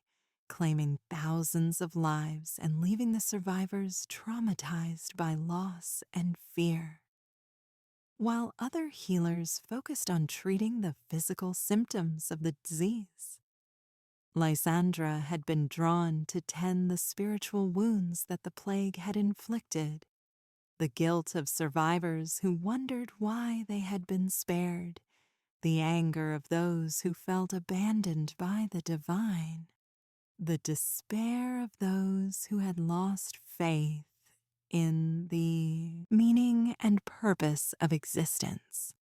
claiming thousands of lives and leaving the survivors traumatized by loss and fear. while other healers focused on treating the physical symptoms of the disease. Lysandra had been drawn to tend the spiritual wounds that the plague had inflicted, the guilt of survivors who wondered why they had been spared, the anger of those who felt abandoned by the divine, the despair of those who had lost faith in the meaning and purpose of existence.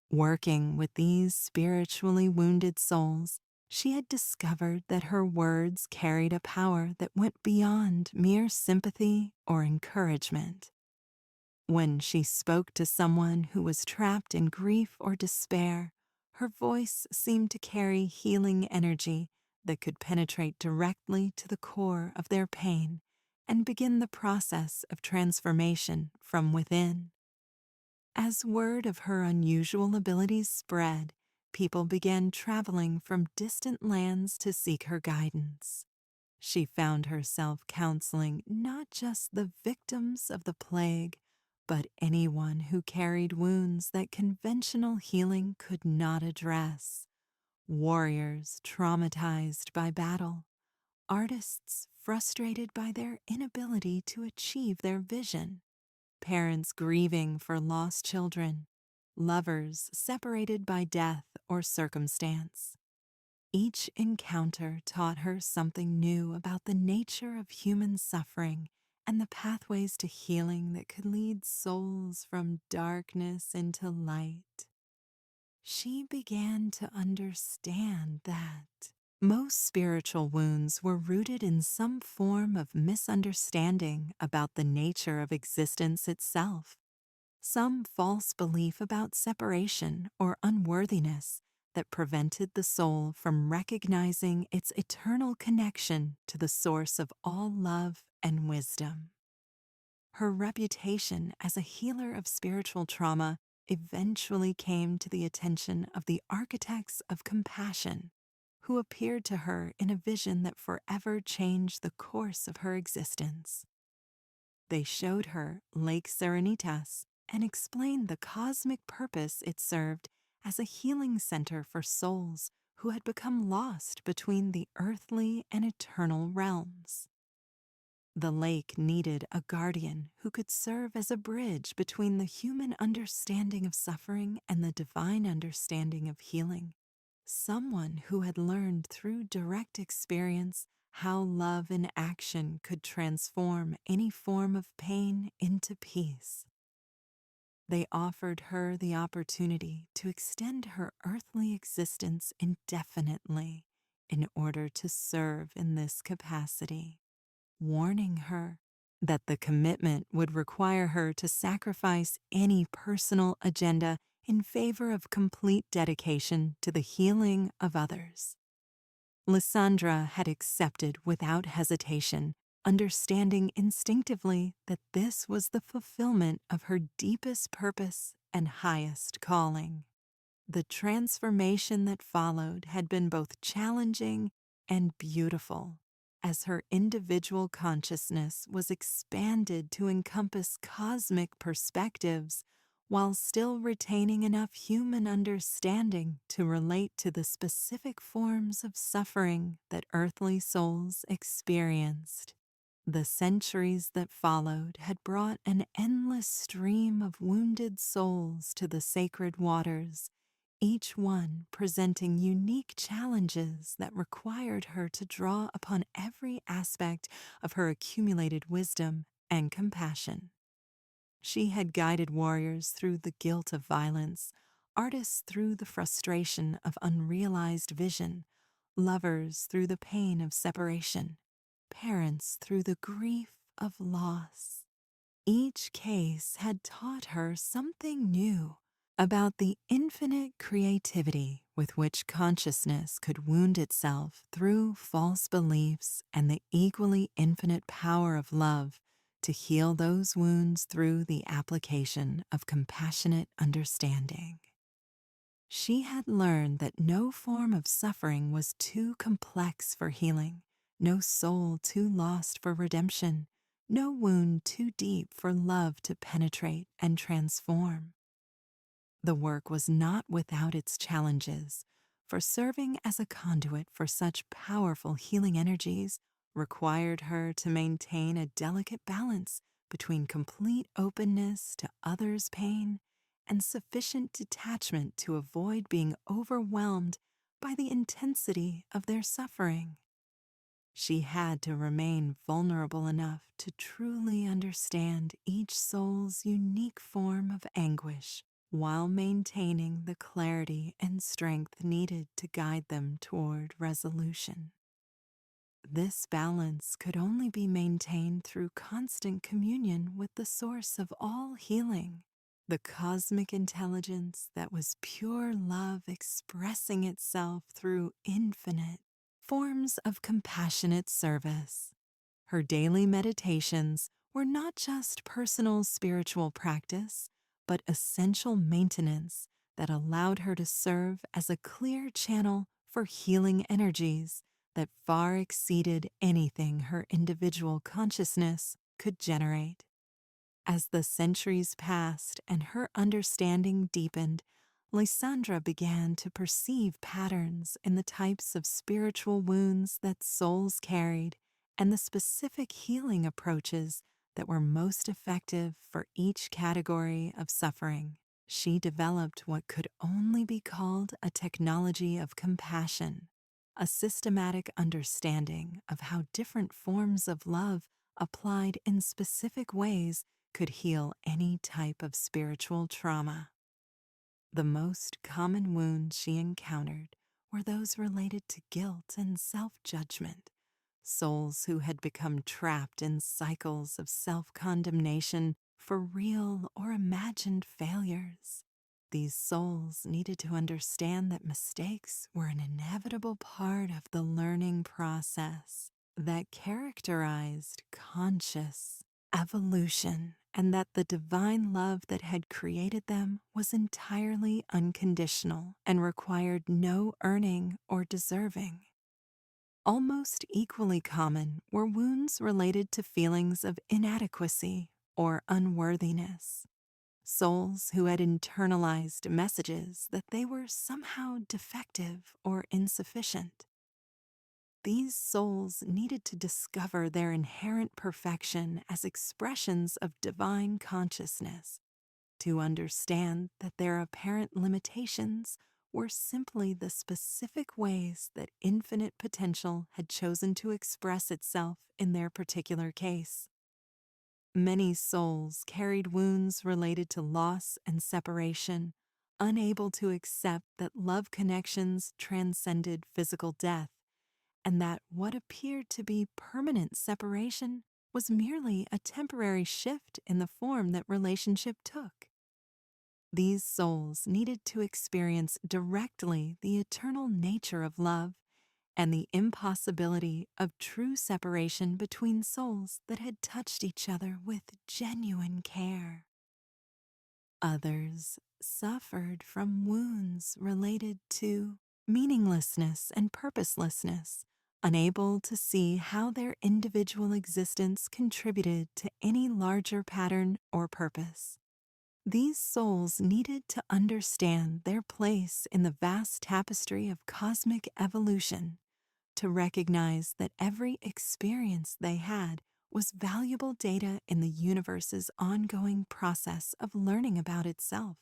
Working with these spiritually wounded souls, she had discovered that her words carried a power that went beyond mere sympathy or encouragement. When she spoke to someone who was trapped in grief or despair, her voice seemed to carry healing energy that could penetrate directly to the core of their pain and begin the process of transformation from within. As word of her unusual abilities spread, people began traveling from distant lands to seek her guidance. She found herself counseling not just the victims of the plague, but anyone who carried wounds that conventional healing could not address. Warriors traumatized by battle, artists frustrated by their inability to achieve their vision, parents grieving for lost children, lovers separated by death or circumstance. Each encounter taught her something new about the nature of human suffering and the pathways to healing that could lead souls from darkness into light. She began to understand that most spiritual wounds were rooted in some form of misunderstanding about the nature of existence itself, some false belief about separation or unworthiness that prevented the soul from recognizing its eternal connection to the source of all love and wisdom. Her reputation as a healer of spiritual trauma eventually came to the attention of the architects of compassion, who appeared to her in a vision that forever changed the course of her existence. They showed her Lake Serenitas and explained the cosmic purpose it served as a healing center for souls who had become lost between the earthly and eternal realms. The lake needed a guardian who could serve as a bridge between the human understanding of suffering and the divine understanding of healing. Someone who had learned through direct experience how love in action could transform any form of pain into peace. They offered her the opportunity to extend her earthly existence indefinitely in order to serve in this capacity, warning her that the commitment would require her to sacrifice any personal agenda in favor of complete dedication to the healing of others. Lysandra had accepted without hesitation, understanding instinctively that this was the fulfillment of her deepest purpose and highest calling. The transformation that followed had been both challenging and beautiful, as her individual consciousness was expanded to encompass cosmic perspectives while still retaining enough human understanding to relate to the specific forms of suffering that earthly souls experienced. The centuries that followed had brought an endless stream of wounded souls to the sacred waters, each one presenting unique challenges that required her to draw upon every aspect of her accumulated wisdom and compassion. She had guided warriors through the guilt of violence, artists through the frustration of unrealized vision, lovers through the pain of separation, parents through the grief of loss. Each case had taught her something new about the infinite creativity with which consciousness could wound itself through false beliefs and the equally infinite power of love to heal those wounds through the application of compassionate understanding. She had learned that no form of suffering was too complex for healing, no soul too lost for redemption, no wound too deep for love to penetrate and transform. The work was not without its challenges, for serving as a conduit for such powerful healing energies required her to maintain a delicate balance between complete openness to others' pain and sufficient detachment to avoid being overwhelmed by the intensity of their suffering. She had to remain vulnerable enough to truly understand each soul's unique form of anguish while maintaining the clarity and strength needed to guide them toward resolution. This balance could only be maintained through constant communion with the source of all healing, the cosmic intelligence that was pure love expressing itself through infinite forms of compassionate service. Her daily meditations were not just personal spiritual practice, but essential maintenance that allowed her to serve as a clear channel for healing energies that far exceeded anything her individual consciousness could generate. As the centuries passed and her understanding deepened, Lysandra began to perceive patterns in the types of spiritual wounds that souls carried and the specific healing approaches that were most effective for each category of suffering. She developed what could only be called a technology of compassion, a systematic understanding of how different forms of love applied in specific ways could heal any type of spiritual trauma. The most common wounds she encountered were those related to guilt and self-judgment, souls who had become trapped in cycles of self-condemnation for real or imagined failures. These souls needed to understand that mistakes were an inevitable part of the learning process that characterized conscious evolution, and that the divine love that had created them was entirely unconditional and required no earning or deserving. Almost equally common were wounds related to feelings of inadequacy or unworthiness. Souls who had internalized messages that they were somehow defective or insufficient. These souls needed to discover their inherent perfection as expressions of divine consciousness, to understand that their apparent limitations were simply the specific ways that infinite potential had chosen to express itself in their particular case. Many souls carried wounds related to loss and separation, unable to accept that love connections transcended physical death, and that what appeared to be permanent separation was merely a temporary shift in the form that relationship took. These souls needed to experience directly the eternal nature of love and the impossibility of true separation between souls that had touched each other with genuine care. Others suffered from wounds related to meaninglessness and purposelessness, unable to see how their individual existence contributed to any larger pattern or purpose. These souls needed to understand their place in the vast tapestry of cosmic evolution, to recognize that every experience they had was valuable data in the universe's ongoing process of learning about itself.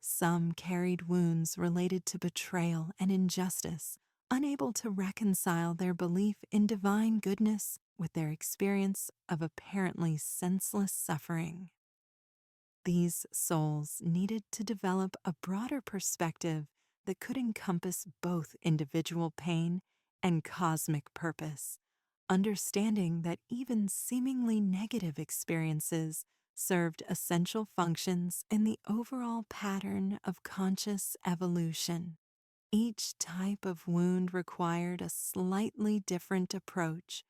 Some carried wounds related to betrayal and injustice, unable to reconcile their belief in divine goodness with their experience of apparently senseless suffering. These souls needed to develop a broader perspective that could encompass both individual pain and cosmic purpose, understanding that even seemingly negative experiences served essential functions in the overall pattern of conscious evolution. Each type of wound required a slightly different approach,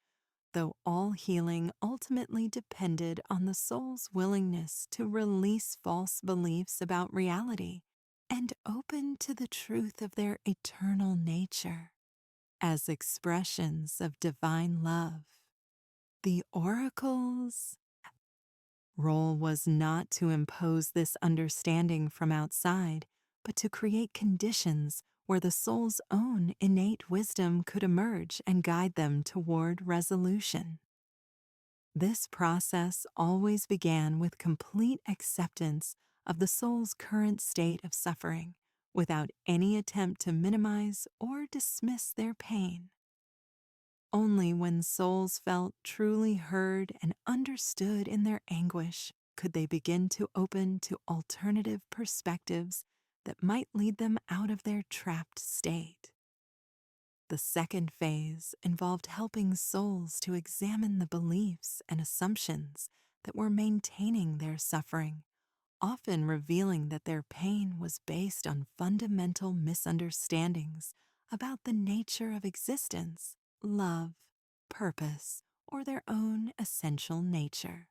though all healing ultimately depended on the soul's willingness to release false beliefs about reality and open to the truth of their eternal nature. As expressions of divine love, the oracles role was not to impose this understanding from outside, but to create conditions where the soul's own innate wisdom could emerge and guide them toward resolution. This process always began with complete acceptance of the soul's current state of suffering, without any attempt to minimize or dismiss their pain. Only when souls felt truly heard and understood in their anguish could they begin to open to alternative perspectives that might lead them out of their trapped state. The second phase involved helping souls to examine the beliefs and assumptions that were maintaining their suffering, often revealing that their pain was based on fundamental misunderstandings about the nature of existence, love, purpose, or their own essential nature.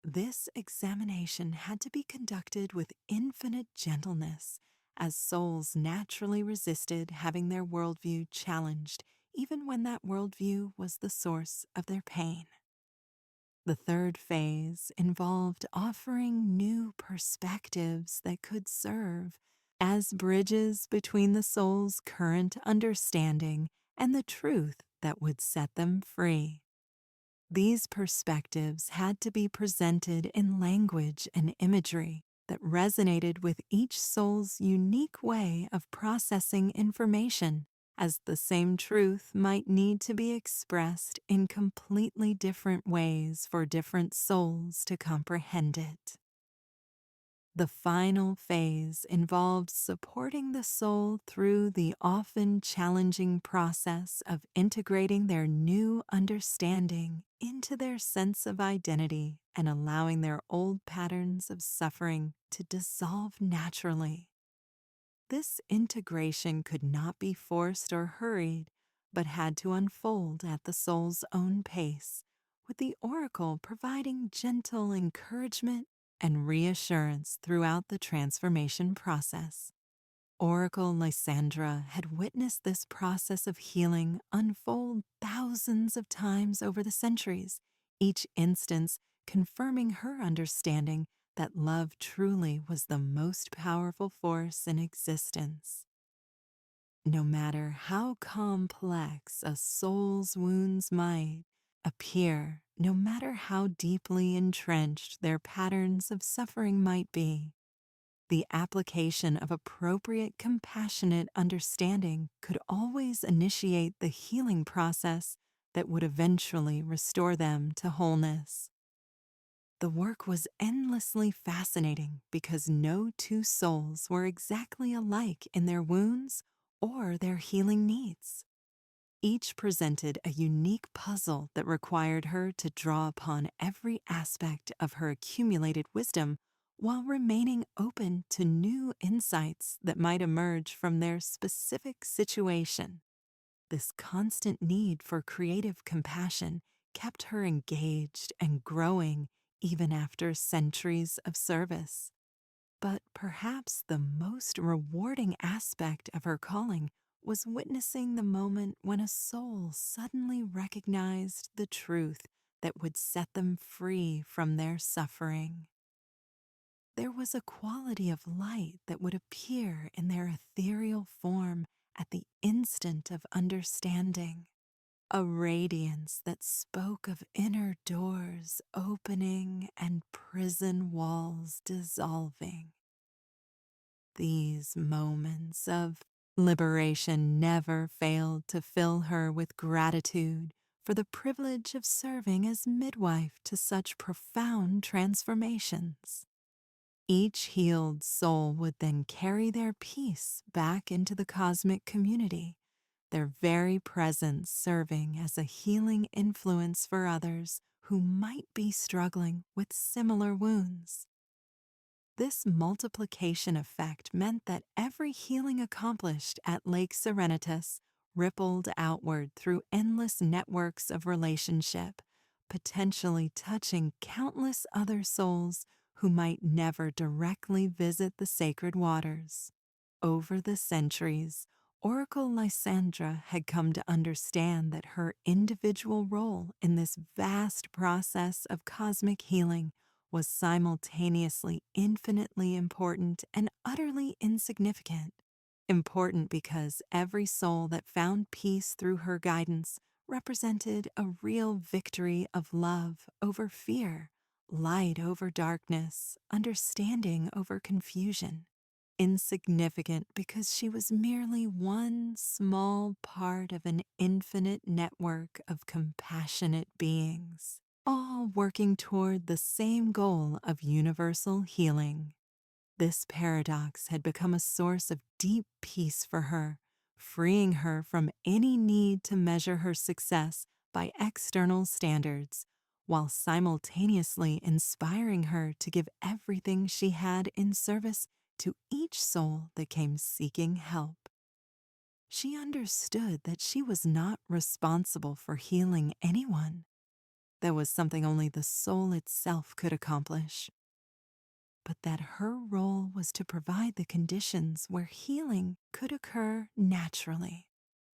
This examination had to be conducted with infinite gentleness, as souls naturally resisted having their worldview challenged, even when that worldview was the source of their pain. The third phase involved offering new perspectives that could serve as bridges between the soul's current understanding and the truth that would set them free. These perspectives had to be presented in language and imagery that resonated with each soul's unique way of processing information, as the same truth might need to be expressed in completely different ways for different souls to comprehend it. The final phase involved supporting the soul through the often challenging process of integrating their new understanding into their sense of identity and allowing their old patterns of suffering to dissolve naturally. This integration could not be forced or hurried, but had to unfold at the soul's own pace, with the oracle providing gentle encouragement and reassurance throughout the transformation process. Oracle Lysandra had witnessed this process of healing unfold thousands of times over the centuries, each instance confirming her understanding that love truly was the most powerful force in existence. No matter how complex a soul's wounds might appear, no matter how deeply entrenched their patterns of suffering might be, the application of appropriate compassionate understanding could always initiate the healing process that would eventually restore them to wholeness. The work was endlessly fascinating because no two souls were exactly alike in their wounds or their healing needs. Each presented a unique puzzle that required her to draw upon every aspect of her accumulated wisdom while remaining open to new insights that might emerge from their specific situation. This constant need for creative compassion kept her engaged and growing even after centuries of service. But perhaps the most rewarding aspect of her calling was witnessing the moment when a soul suddenly recognized the truth that would set them free from their suffering. There was a quality of light that would appear in their ethereal form at the instant of understanding, a radiance that spoke of inner doors opening and prison walls dissolving. These moments of liberation never failed to fill her with gratitude for the privilege of serving as midwife to such profound transformations. Each healed soul would then carry their peace back into the cosmic community, their very presence serving as a healing influence for others who might be struggling with similar wounds. This multiplication effect meant that every healing accomplished at Lake Serenatus rippled outward through endless networks of relationship, potentially touching countless other souls who might never directly visit the sacred waters. Over the centuries, Oracle Lysandra had come to understand that her individual role in this vast process of cosmic healing was simultaneously infinitely important and utterly insignificant. Important because every soul that found peace through her guidance represented a real victory of love over fear, light over darkness, understanding over confusion. Insignificant because she was merely one small part of an infinite network of compassionate beings, all working toward the same goal of universal healing. This paradox had become a source of deep peace for her, freeing her from any need to measure her success by external standards, while simultaneously inspiring her to give everything she had in service to each soul that came seeking help. She understood that she was not responsible for healing anyone. That was something only the soul itself could accomplish, but that her role was to provide the conditions where healing could occur naturally.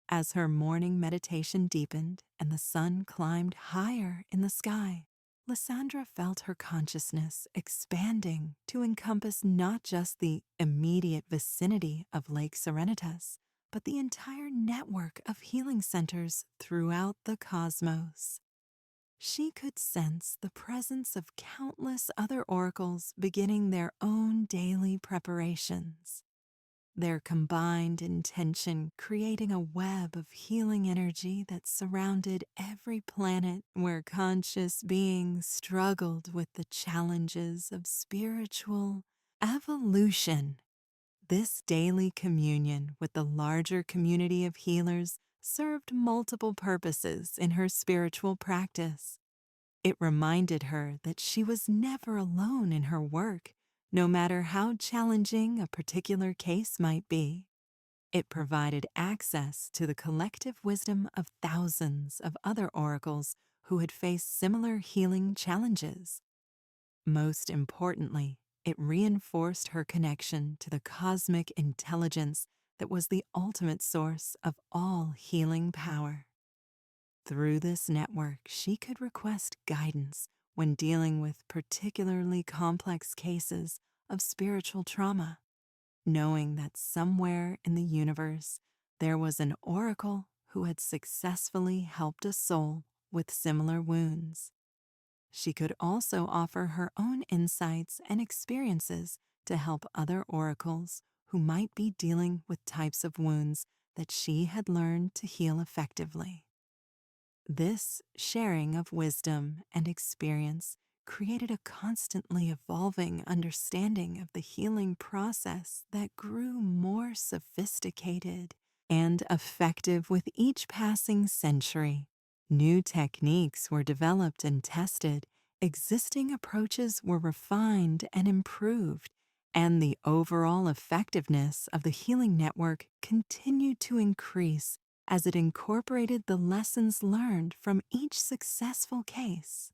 As her morning meditation deepened and the sun climbed higher in the sky, Lysandra felt her consciousness expanding to encompass not just the immediate vicinity of Lake Serenatus, but the entire network of healing centers throughout the cosmos. She could sense the presence of countless other oracles beginning their own daily preparations, their combined intention creating a web of healing energy that surrounded every planet where conscious beings struggled with the challenges of spiritual evolution. This daily communion with the larger community of healers served multiple purposes in her spiritual practice. It reminded her that she was never alone in her work, no matter how challenging a particular case might be. It provided access to the collective wisdom of thousands of other oracles who had faced similar healing challenges. Most importantly, it reinforced her connection to the cosmic intelligence that was the ultimate source of all healing power. Through this network, she could request guidance when dealing with particularly complex cases of spiritual trauma, knowing that somewhere in the universe there was an oracle who had successfully helped a soul with similar wounds. She could also offer her own insights and experiences to help other oracles who might be dealing with types of wounds that she had learned to heal effectively. This sharing of wisdom and experience created a constantly evolving understanding of the healing process that grew more sophisticated and effective with each passing century. New techniques were developed and tested, existing approaches were refined and improved, and the overall effectiveness of the healing network continued to increase as it incorporated the lessons learned from each successful case.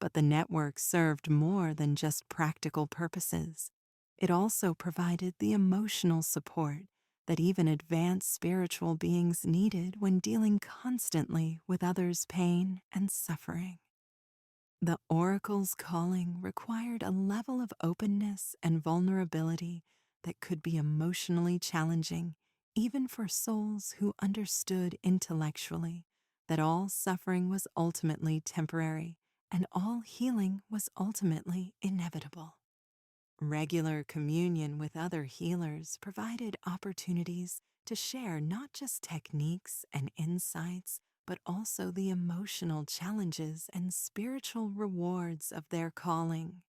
But the network served more than just practical purposes. It also provided the emotional support that even advanced spiritual beings needed when dealing constantly with others' pain and suffering. The oracle's calling required a level of openness and vulnerability that could be emotionally challenging, even for souls who understood intellectually that all suffering was ultimately temporary and all healing was ultimately inevitable. Regular communion with other healers provided opportunities to share not just techniques and insights, but also the emotional challenges and spiritual rewards of their calling.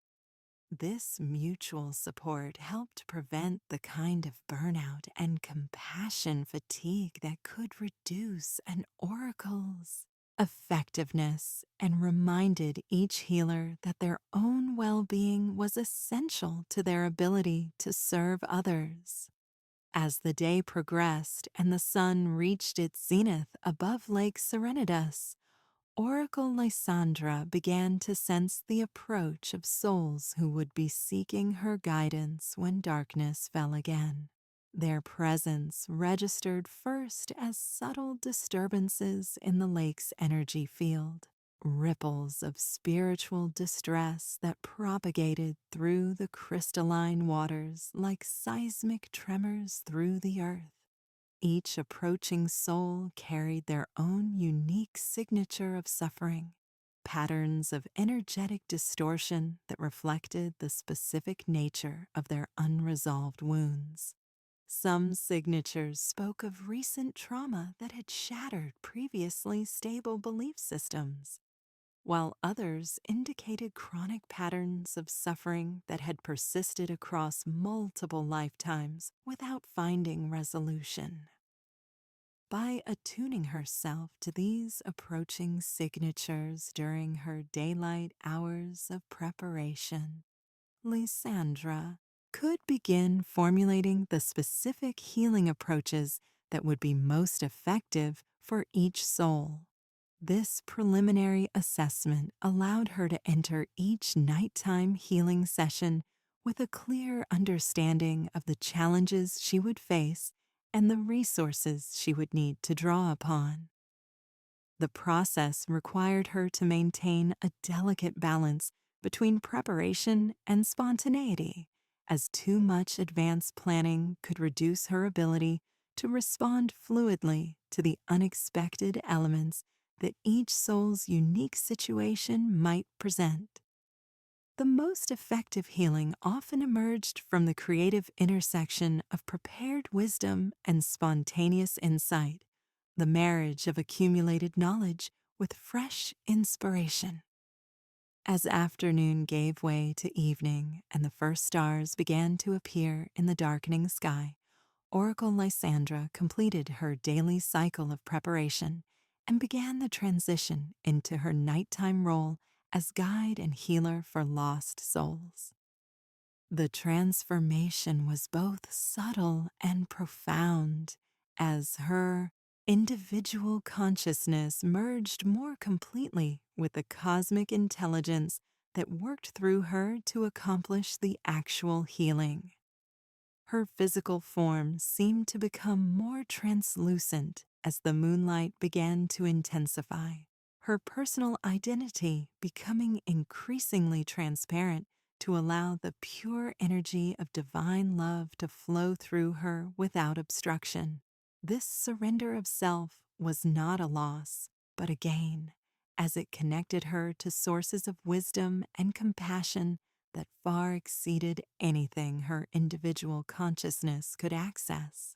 This mutual support helped prevent the kind of burnout and compassion fatigue that could reduce an oracle's effectiveness and reminded each healer that their own well-being was essential to their ability to serve others. As the day progressed and the sun reached its zenith above Lake Serenatus, Oracle Lysandra began to sense the approach of souls who would be seeking her guidance when darkness fell again. Their presence registered first as subtle disturbances in the lake's energy field, ripples of spiritual distress that propagated through the crystalline waters like seismic tremors through the earth. Each approaching soul carried their own unique signature of suffering, patterns of energetic distortion that reflected the specific nature of their unresolved wounds. Some signatures spoke of recent trauma that had shattered previously stable belief systems, while others indicated chronic patterns of suffering that had persisted across multiple lifetimes without finding resolution. By attuning herself to these approaching signatures during her daylight hours of preparation, Lysandra could begin formulating the specific healing approaches that would be most effective for each soul. This preliminary assessment allowed her to enter each nighttime healing session with a clear understanding of the challenges she would face and the resources she would need to draw upon. The process required her to maintain a delicate balance between preparation and spontaneity, as too much advanced planning could reduce her ability to respond fluidly to the unexpected elements that each soul's unique situation might present. The most effective healing often emerged from the creative intersection of prepared wisdom and spontaneous insight, the marriage of accumulated knowledge with fresh inspiration. As afternoon gave way to evening and the first stars began to appear in the darkening sky, Oracle Lysandra completed her daily cycle of preparation and began the transition into her nighttime role as guide and healer for lost souls. The transformation was both subtle and profound as her individual consciousness merged more completely with the cosmic intelligence that worked through her to accomplish the actual healing. Her physical form seemed to become more translucent as the moonlight began to intensify, her personal identity becoming increasingly transparent to allow the pure energy of divine love to flow through her without obstruction. This surrender of self was not a loss, but a gain, as it connected her to sources of wisdom and compassion that far exceeded anything her individual consciousness could access.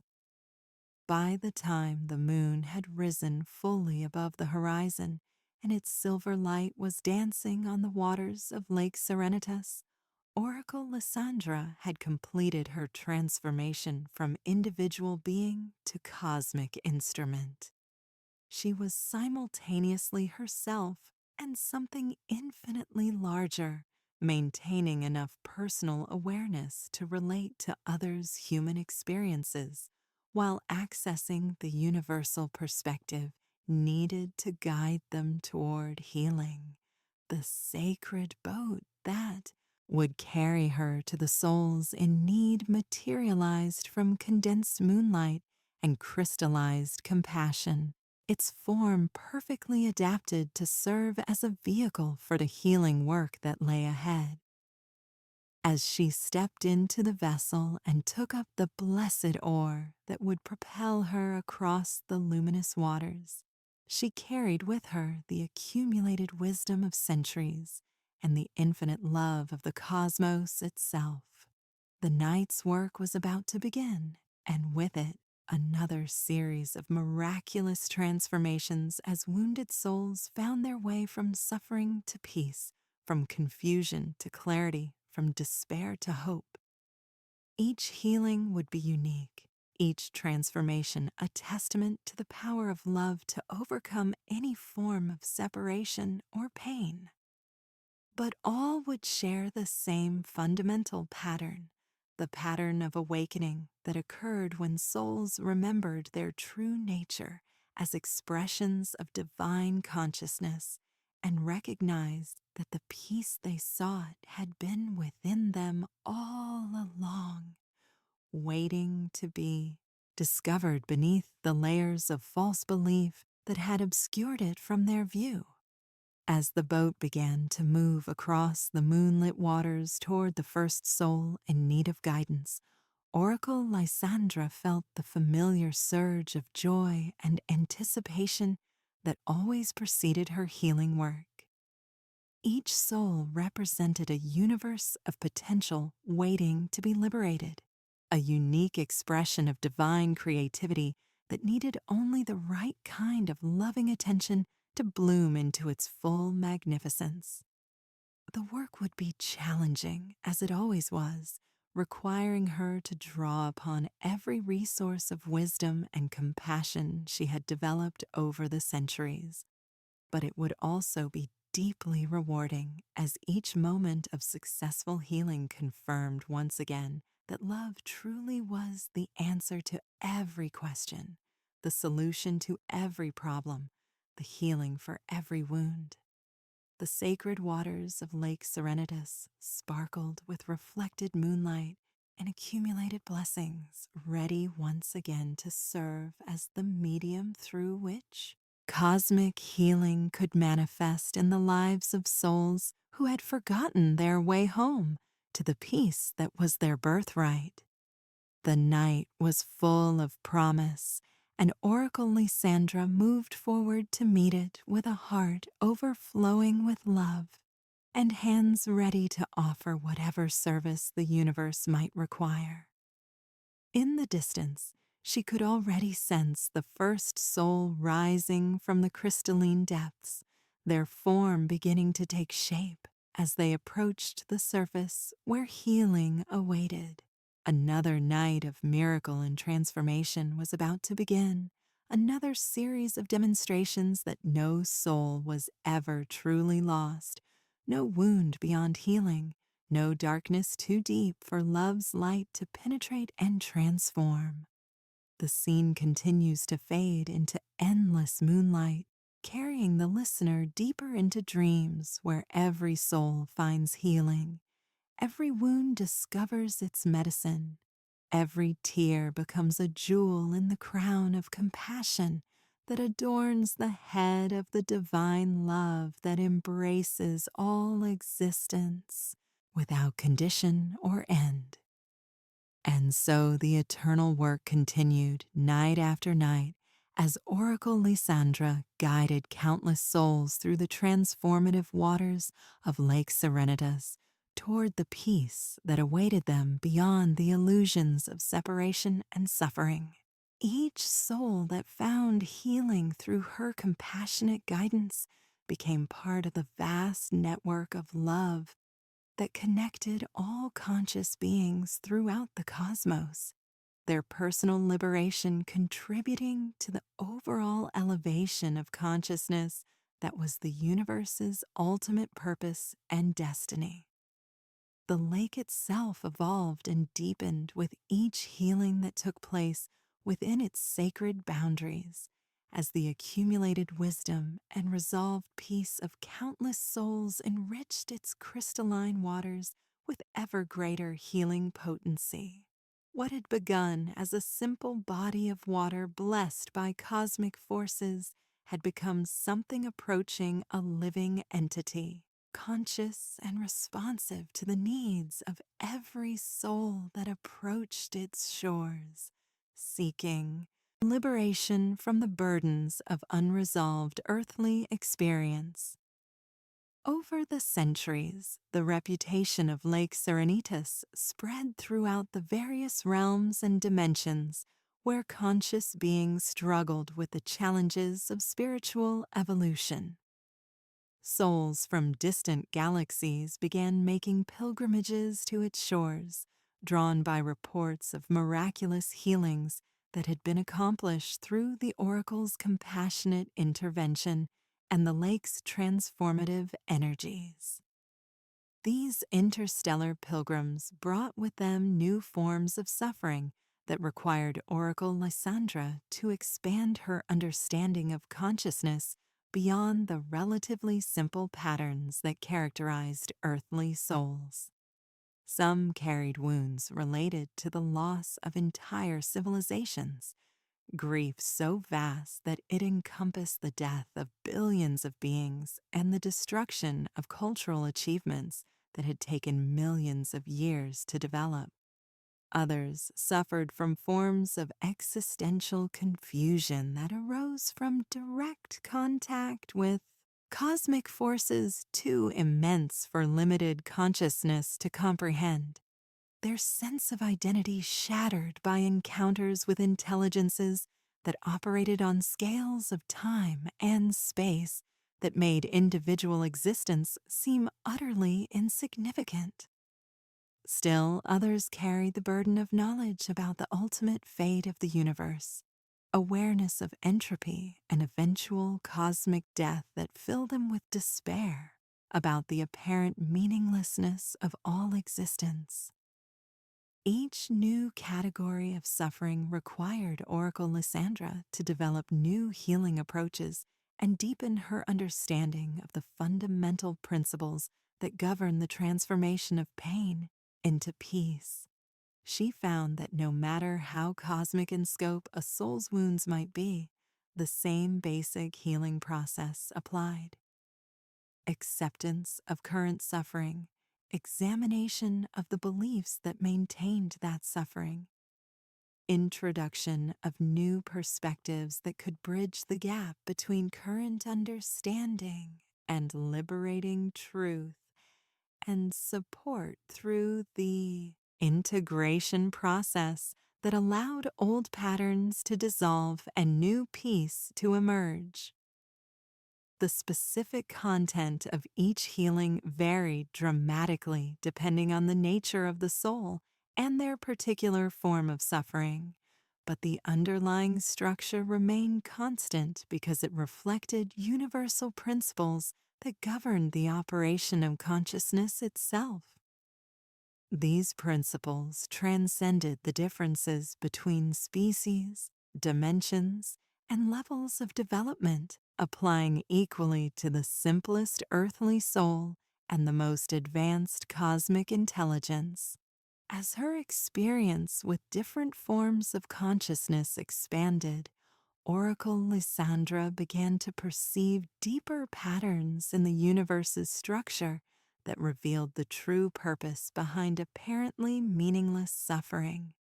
By the time the moon had risen fully above the horizon and its silver light was dancing on the waters of Lake Serenatus, Oracle Lysandra had completed her transformation from individual being to cosmic instrument. She was simultaneously herself and something infinitely larger, maintaining enough personal awareness to relate to others' human experiences, while accessing the universal perspective needed to guide them toward healing, the sacred boat that would carry her to the souls in need materialized from condensed moonlight and crystallized compassion, its form perfectly adapted to serve as a vehicle for the healing work that lay ahead. As she stepped into the vessel and took up the blessed oar that would propel her across the luminous waters, she carried with her the accumulated wisdom of centuries and the infinite love of the cosmos itself. The night's work was about to begin, and with it, another series of miraculous transformations as wounded souls found their way from suffering to peace, from confusion to clarity, from despair to hope. Each healing would be unique, each transformation a testament to the power of love to overcome any form of separation or pain. But all would share the same fundamental pattern, the pattern of awakening that occurred when souls remembered their true nature as expressions of divine consciousness and recognized that the peace they sought had been within them all along, waiting to be discovered beneath the layers of false belief that had obscured it from their view. As the boat began to move across the moonlit waters toward the first soul in need of guidance, Oracle Lysandra felt the familiar surge of joy and anticipation that always preceded her healing work. Each soul represented a universe of potential waiting to be liberated, a unique expression of divine creativity that needed only the right kind of loving attention to bloom into its full magnificence. The work would be challenging, as it always was, requiring her to draw upon every resource of wisdom and compassion she had developed over the centuries. But it would also be deeply rewarding, as each moment of successful healing confirmed once again that love truly was the answer to every question, the solution to every problem, the healing for every wound. The sacred waters of Lake Serenatus sparkled with reflected moonlight and accumulated blessings, ready once again to serve as the medium through which cosmic healing could manifest in the lives of souls who had forgotten their way home to the peace that was their birthright. The night was full of promise, and Oracle Lysandra moved forward to meet it with a heart overflowing with love and hands ready to offer whatever service the universe might require. In the distance, she could already sense the first soul rising from the crystalline depths, their form beginning to take shape as they approached the surface where healing awaited. Another night of miracle and transformation was about to begin, another series of demonstrations that no soul was ever truly lost, no wound beyond healing, no darkness too deep for love's light to penetrate and transform. The scene continues to fade into endless moonlight, carrying the listener deeper into dreams where every soul finds healing. Every wound discovers its medicine. Every tear becomes a jewel in the crown of compassion that adorns the head of the divine love that embraces all existence without condition or end. And so the eternal work continued night after night as Oracle Lysandra guided countless souls through the transformative waters of Lake Serenatus toward the peace that awaited them beyond the illusions of separation and suffering. Each soul that found healing through her compassionate guidance became part of the vast network of love that connected all conscious beings throughout the cosmos, their personal liberation contributing to the overall elevation of consciousness that was the universe's ultimate purpose and destiny. The lake itself evolved and deepened with each healing that took place within its sacred boundaries, as the accumulated wisdom and resolved peace of countless souls enriched its crystalline waters with ever greater healing potency. What had begun as a simple body of water blessed by cosmic forces had become something approaching a living entity, conscious and responsive to the needs of every soul that approached its shores, seeking liberation from the burdens of unresolved earthly experience. Over the centuries, the reputation of Lake Serenatus spread throughout the various realms and dimensions where conscious beings struggled with the challenges of spiritual evolution. Souls from distant galaxies began making pilgrimages to its shores, drawn by reports of miraculous healings that had been accomplished through the oracle's compassionate intervention and the lake's transformative energies. These interstellar pilgrims brought with them new forms of suffering that required Oracle Lysandra to expand her understanding of consciousness beyond the relatively simple patterns that characterized earthly souls. Some carried wounds related to the loss of entire civilizations, grief so vast that it encompassed the death of billions of beings and the destruction of cultural achievements that had taken millions of years to develop. Others suffered from forms of existential confusion that arose from direct contact with cosmic forces too immense for limited consciousness to comprehend, their sense of identity shattered by encounters with intelligences that operated on scales of time and space that made individual existence seem utterly insignificant. Still, others carried the burden of knowledge about the ultimate fate of the universe, awareness of entropy and eventual cosmic death that filled them with despair about the apparent meaninglessness of all existence. Each new category of suffering required Oracle Lysandra to develop new healing approaches and deepen her understanding of the fundamental principles that govern the transformation of pain into peace. She found that no matter how cosmic in scope a soul's wounds might be, the same basic healing process applied. Acceptance of current suffering, examination of the beliefs that maintained that suffering, introduction of new perspectives that could bridge the gap between current understanding and liberating truth, and support through the integration process that allowed old patterns to dissolve and new peace to emerge. The specific content of each healing varied dramatically depending on the nature of the soul and their particular form of suffering, but the underlying structure remained constant because it reflected universal principles that governed the operation of consciousness itself. These principles transcended the differences between species, dimensions, and levels of development, applying equally to the simplest earthly soul and the most advanced cosmic intelligence. As her experience with different forms of consciousness expanded, Oracle Lysandra began to perceive deeper patterns in the universe's structure that revealed the true purpose behind apparently meaningless suffering.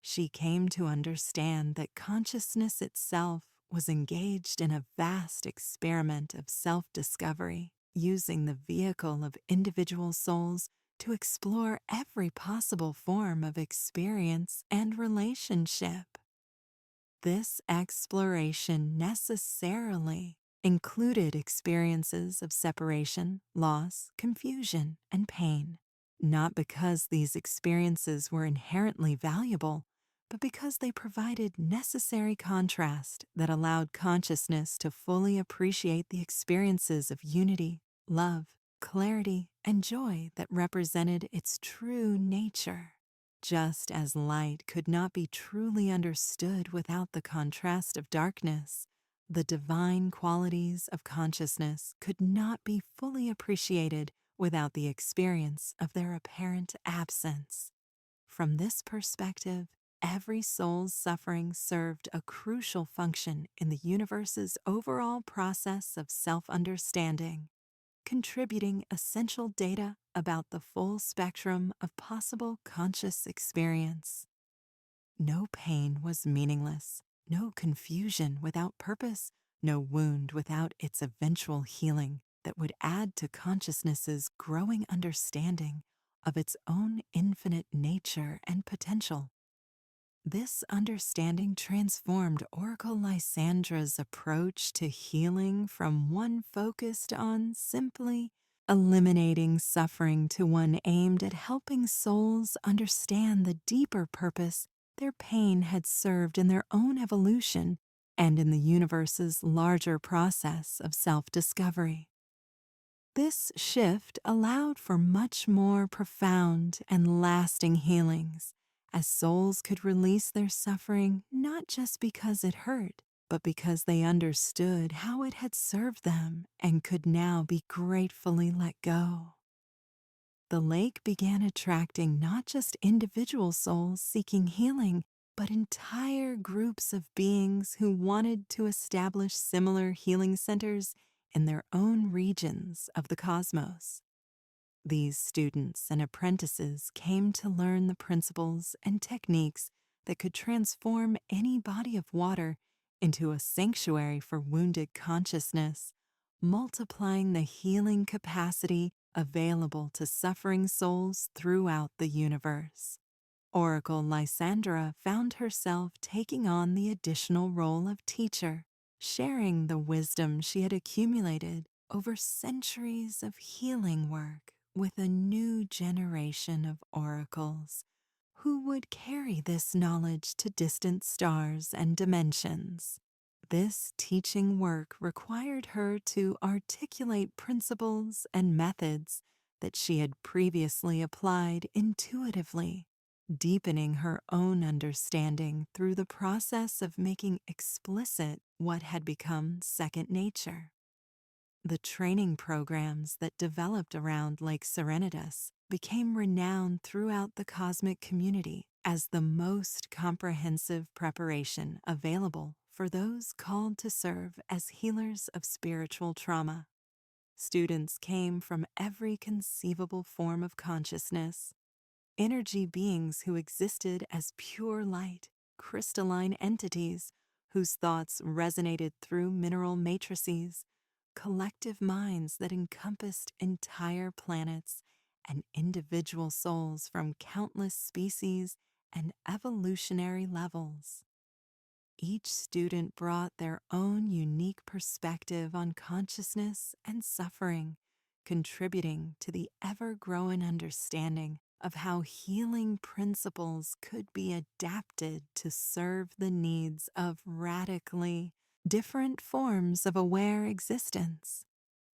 She came to understand that consciousness itself was engaged in a vast experiment of self-discovery, using the vehicle of individual souls to explore every possible form of experience and relationship. This exploration necessarily included experiences of separation, loss, confusion, and pain, not because these experiences were inherently valuable, but because they provided necessary contrast that allowed consciousness to fully appreciate the experiences of unity, love, clarity, and joy that represented its true nature. Just as light could not be truly understood without the contrast of darkness, the divine qualities of consciousness could not be fully appreciated without the experience of their apparent absence. From this perspective, every soul's suffering served a crucial function in the universe's overall process of self-understanding, contributing essential data about the full spectrum of possible conscious experience. No pain was meaningless, no confusion without purpose, no wound without its eventual healing that would add to consciousness's growing understanding of its own infinite nature and potential. This understanding transformed Oracle Lysandra's approach to healing from one focused on simply eliminating suffering to one aimed at helping souls understand the deeper purpose their pain had served in their own evolution and in the universe's larger process of self-discovery. This shift allowed for much more profound and lasting healings, as souls could release their suffering not just because it hurt, but because they understood how it had served them and could now be gratefully let go. The lake began attracting not just individual souls seeking healing, but entire groups of beings who wanted to establish similar healing centers in their own regions of the cosmos. These students and apprentices came to learn the principles and techniques that could transform any body of water into a sanctuary for wounded consciousness, multiplying the healing capacity available to suffering souls throughout the universe. Oracle Lysandra found herself taking on the additional role of teacher, sharing the wisdom she had accumulated over centuries of healing work with a new generation of oracles who would carry this knowledge to distant stars and dimensions. This teaching work required her to articulate principles and methods that she had previously applied intuitively, deepening her own understanding through the process of making explicit what had become second nature. The training programs that developed around Lake Serenidus became renowned throughout the cosmic community as the most comprehensive preparation available for those called to serve as healers of spiritual trauma. Students came from every conceivable form of consciousness, energy beings who existed as pure light, crystalline entities whose thoughts resonated through mineral matrices, collective minds that encompassed entire planets, and individual souls from countless species and evolutionary levels. Each student brought their own unique perspective on consciousness and suffering, contributing to the ever-growing understanding of how healing principles could be adapted to serve the needs of radically different forms of aware existence.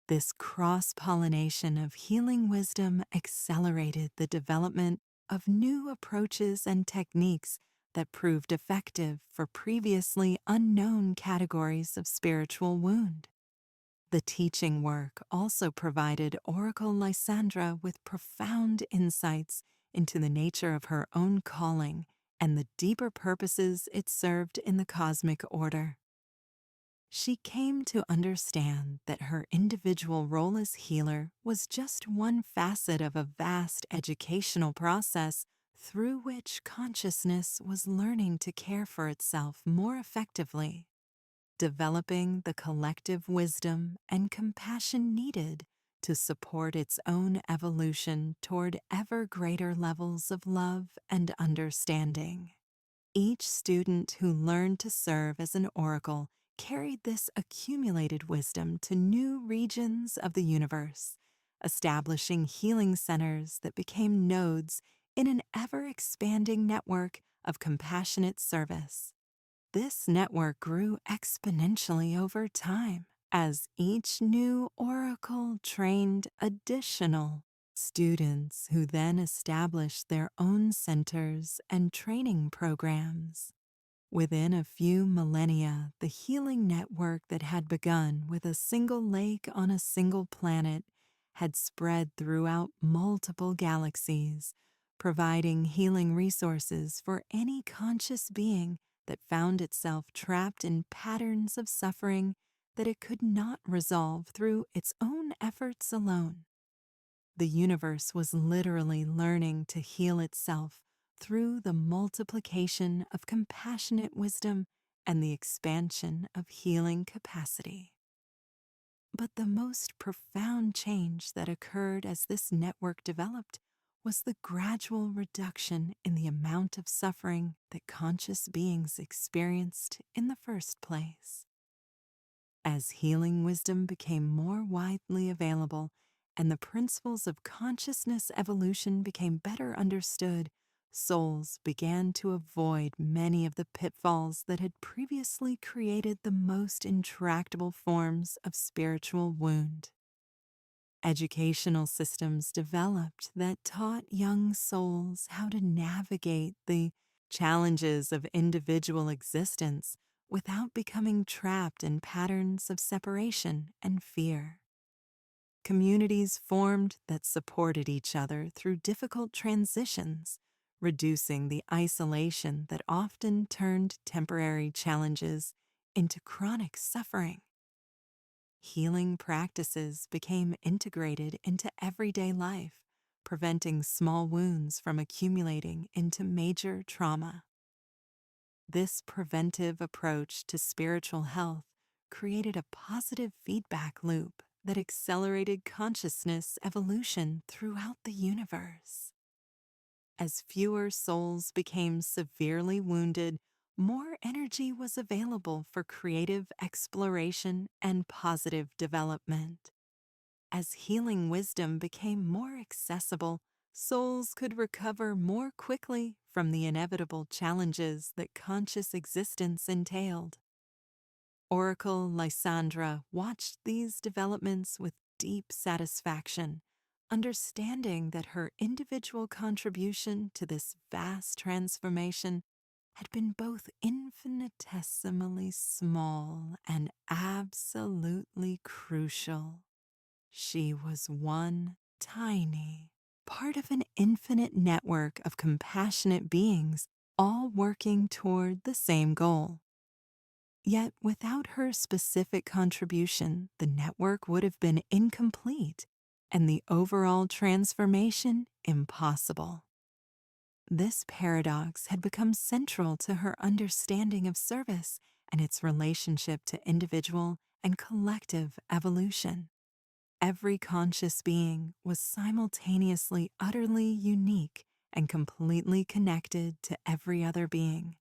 This cross-pollination of healing wisdom accelerated the development of new approaches and techniques that proved effective for previously unknown categories of spiritual wound. The teaching work also provided Oracle Lysandra with profound insights into the nature of her own calling and the deeper purposes it served in the cosmic order. She came to understand that her individual role as healer was just one facet of a vast educational process through which consciousness was learning to care for itself more effectively, developing the collective wisdom and compassion needed to support its own evolution toward ever greater levels of love and understanding. Each student who learned to serve as an oracle carried this accumulated wisdom to new regions of the universe, establishing healing centers that became nodes in an ever-expanding network of compassionate service. This network grew exponentially over time as each new oracle trained additional students who then established their own centers and training programs. Within a few millennia, the healing network that had begun with a single lake on a single planet had spread throughout multiple galaxies, providing healing resources for any conscious being that found itself trapped in patterns of suffering that it could not resolve through its own efforts alone. The universe was literally learning to heal itself through the multiplication of compassionate wisdom and the expansion of healing capacity. But the most profound change that occurred as this network developed was the gradual reduction in the amount of suffering that conscious beings experienced in the first place. As healing wisdom became more widely available and the principles of consciousness evolution became better understood, souls began to avoid many of the pitfalls that had previously created the most intractable forms of spiritual wound. Educational systems developed that taught young souls how to navigate the challenges of individual existence without becoming trapped in patterns of separation and fear. Communities formed that supported each other through difficult transitions, reducing the isolation that often turned temporary challenges into chronic suffering. Healing practices became integrated into everyday life, preventing small wounds from accumulating into major trauma. This preventive approach to spiritual health created a positive feedback loop that accelerated consciousness evolution throughout the universe. As fewer souls became severely wounded, more energy was available for creative exploration and positive development. As healing wisdom became more accessible, souls could recover more quickly from the inevitable challenges that conscious existence entailed. Oracle Lysandra watched these developments with deep satisfaction, understanding that her individual contribution to this vast transformation had been both infinitesimally small and absolutely crucial. She was one tiny part of an infinite network of compassionate beings, all working toward the same goal. Yet without her specific contribution, the network would have been incomplete and the overall transformation impossible. This paradox had become central to her understanding of service and its relationship to individual and collective evolution. Every conscious being was simultaneously utterly unique and completely connected to every other being,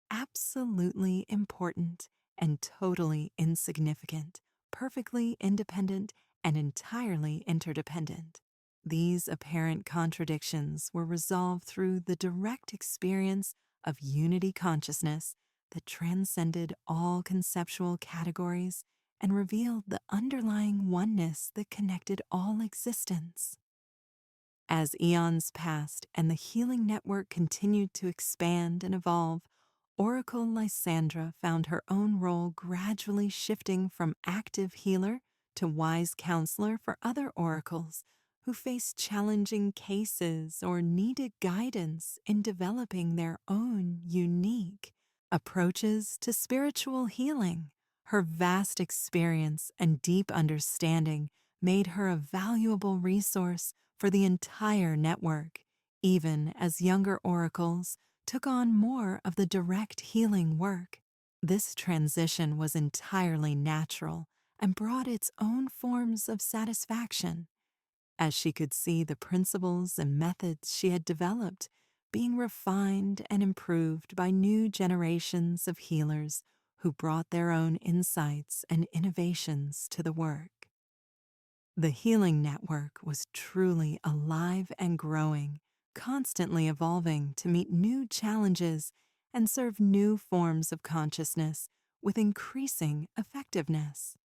absolutely important and totally insignificant, perfectly independent and entirely interdependent. These apparent contradictions were resolved through the direct experience of unity consciousness that transcended all conceptual categories and revealed the underlying oneness that connected all existence. As eons passed and the healing network continued to expand and evolve, Oracle Lysandra found her own role gradually shifting from active healer to wise counselor for other oracles who faced challenging cases or needed guidance in developing their own unique approaches to spiritual healing. Her vast experience and deep understanding made her a valuable resource for the entire network, even as younger oracles took on more of the direct healing work. This transition was entirely natural and brought its own forms of satisfaction, as she could see the principles and methods she had developed being refined and improved by new generations of healers who brought their own insights and innovations to the work. The healing network was truly alive and growing, constantly evolving to meet new challenges and serve new forms of consciousness with increasing effectiveness.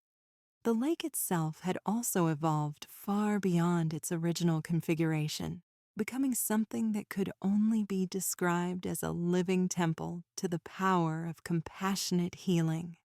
The lake itself had also evolved far beyond its original configuration, becoming something that could only be described as a living temple to the power of compassionate healing.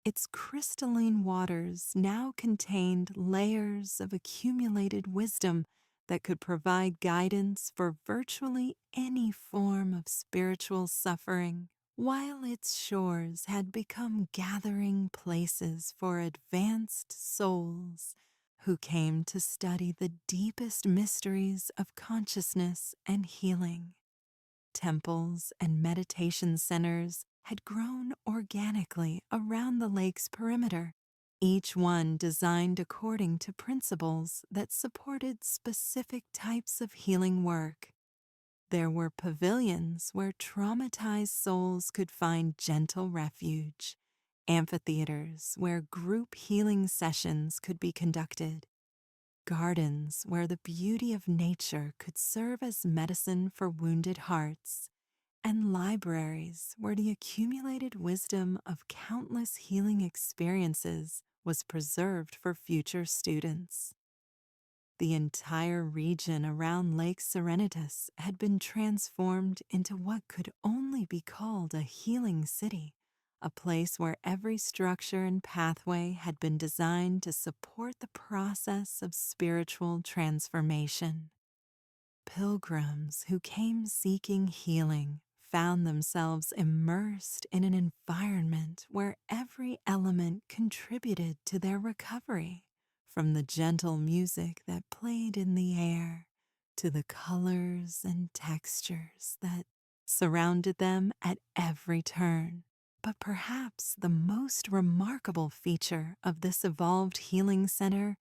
Its crystalline waters now contained layers of accumulated wisdom that could provide guidance for virtually any form of spiritual suffering, while its shores had become gathering places for advanced souls who came to study the deepest mysteries of consciousness and healing. Temples and meditation centers had grown organically around the lake's perimeter, each one designed according to principles that supported specific types of healing work. There were pavilions where traumatized souls could find gentle refuge, amphitheaters where group healing sessions could be conducted, gardens where the beauty of nature could serve as medicine for wounded hearts, and libraries where the accumulated wisdom of countless healing experiences was preserved for future students. The entire region around Lake Serenatus had been transformed into what could only be called a healing city, a place where every structure and pathway had been designed to support the process of spiritual transformation. pilgrims who came seeking healing found themselves immersed in an environment where every element contributed to their recovery, from the gentle music that played in the air to the colors and textures that surrounded them at every turn. But perhaps the most remarkable feature of this evolved healing center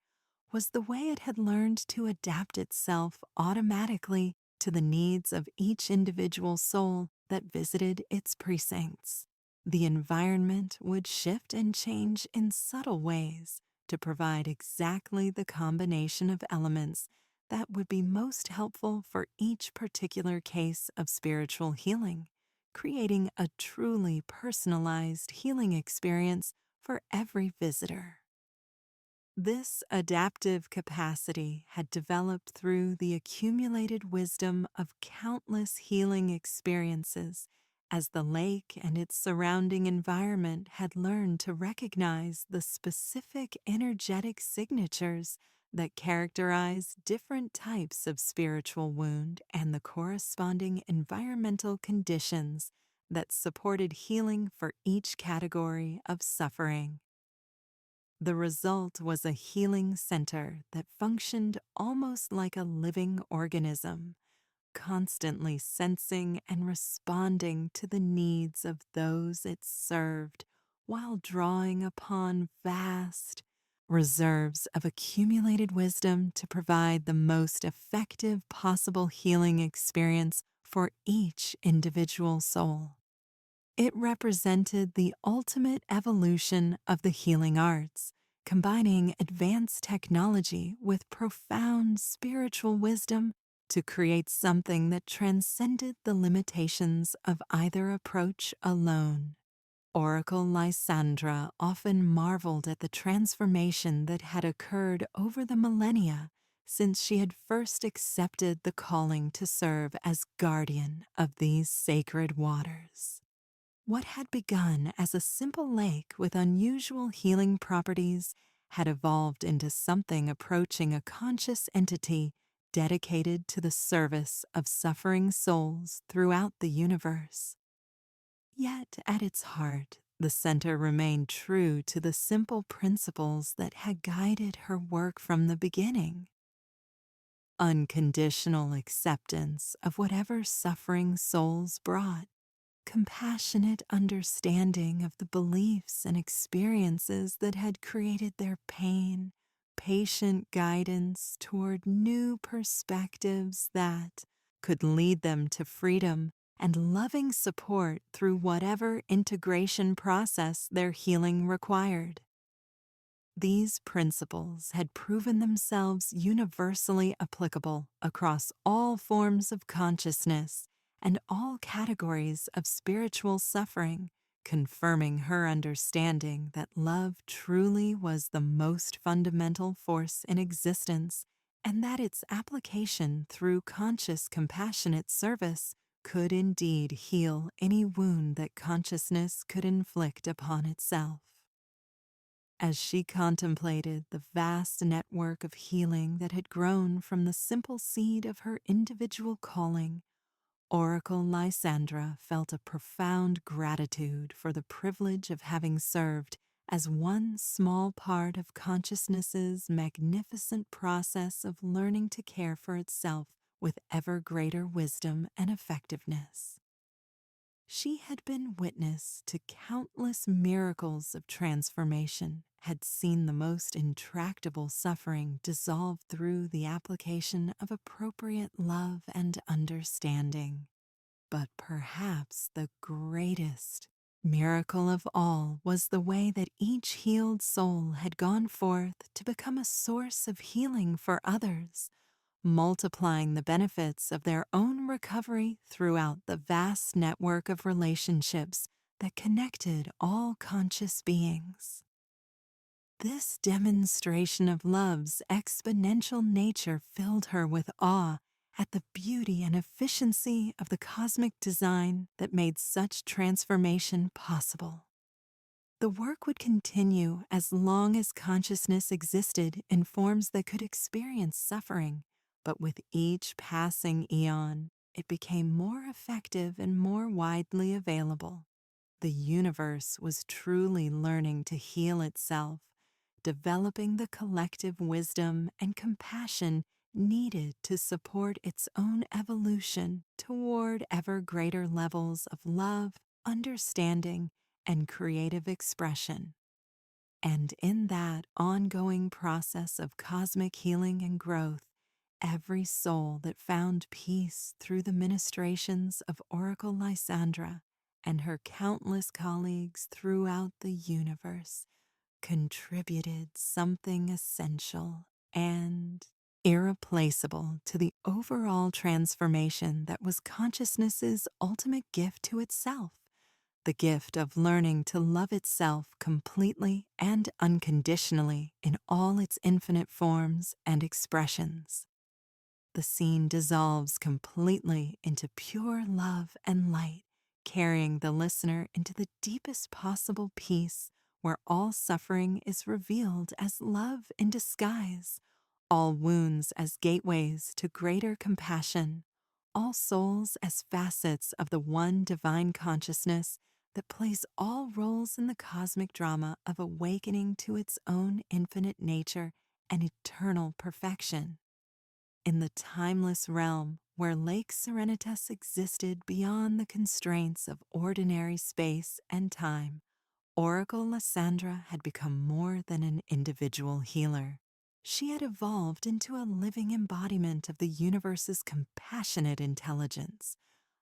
was the way it had learned to adapt itself automatically to the needs of each individual soul that visited its precincts. The environment would shift and change in subtle ways to provide exactly the combination of elements that would be most helpful for each particular case of spiritual healing, creating a truly personalized healing experience for every visitor. This adaptive capacity had developed through the accumulated wisdom of countless healing experiences as the lake and its surrounding environment had learned to recognize the specific energetic signatures that characterize different types of spiritual wound and the corresponding environmental conditions that supported healing for each category of suffering. The result was a healing center that functioned almost like a living organism, constantly sensing and responding to the needs of those it served while drawing upon vast reserves of accumulated wisdom to provide the most effective possible healing experience for each individual soul. It represented the ultimate evolution of the healing arts, combining advanced technology with profound spiritual wisdom to create something that transcended the limitations of either approach alone. Oracle Lysandra often marveled at the transformation that had occurred over the millennia since she had first accepted the calling to serve as guardian of these sacred waters. What had begun as a simple lake with unusual healing properties had evolved into something approaching a conscious entity dedicated to the service of suffering souls throughout the universe. Yet, at its heart, the center remained true to the simple principles that had guided her work from the beginning. Unconditional acceptance of whatever suffering souls brought, compassionate understanding of the beliefs and experiences that had created their pain, patient guidance toward new perspectives that could lead them to freedom, and loving support through whatever integration process their healing required. These principles had proven themselves universally applicable across all forms of consciousness and all categories of spiritual suffering, confirming her understanding that love truly was the most fundamental force in existence, and that its application through conscious compassionate service could indeed heal any wound that consciousness could inflict upon itself. As she contemplated the vast network of healing that had grown from the simple seed of her individual calling, Oracle Lysandra felt a profound gratitude for the privilege of having served as one small part of consciousness's magnificent process of learning to care for itself with ever greater wisdom and effectiveness. She had been witness to countless miracles of transformation, had seen the most intractable suffering dissolve through the application of appropriate love and understanding. But perhaps the greatest miracle of all was the way that each healed soul had gone forth to become a source of healing for others, multiplying the benefits of their own recovery throughout the vast network of relationships that connected all conscious beings. This demonstration of love's exponential nature filled her with awe at the beauty and efficiency of the cosmic design that made such transformation possible. The work would continue as long as consciousness existed in forms that could experience suffering, But with each passing eon, it became more effective and more widely available. The universe was truly learning to heal itself, developing the collective wisdom and compassion needed to support its own evolution toward ever greater levels of love, understanding, and creative expression. And in that ongoing process of cosmic healing and growth, every soul that found peace through the ministrations of Oracle Lysandra and her countless colleagues throughout the universe contributed something essential and irreplaceable to the overall transformation that was consciousness's ultimate gift to itself, the gift of learning to love itself completely and unconditionally in all its infinite forms and expressions. The scene dissolves completely into pure love and light, carrying the listener into the deepest possible peace where all suffering is revealed as love in disguise, all wounds as gateways to greater compassion, all souls as facets of the one divine consciousness that plays all roles in the cosmic drama of awakening to its own infinite nature and eternal perfection. In the timeless realm where Lake Serenitas existed beyond the constraints of ordinary space and time, Oracle Lysandra had become more than an individual healer. She had evolved into a living embodiment of the universe's compassionate intelligence,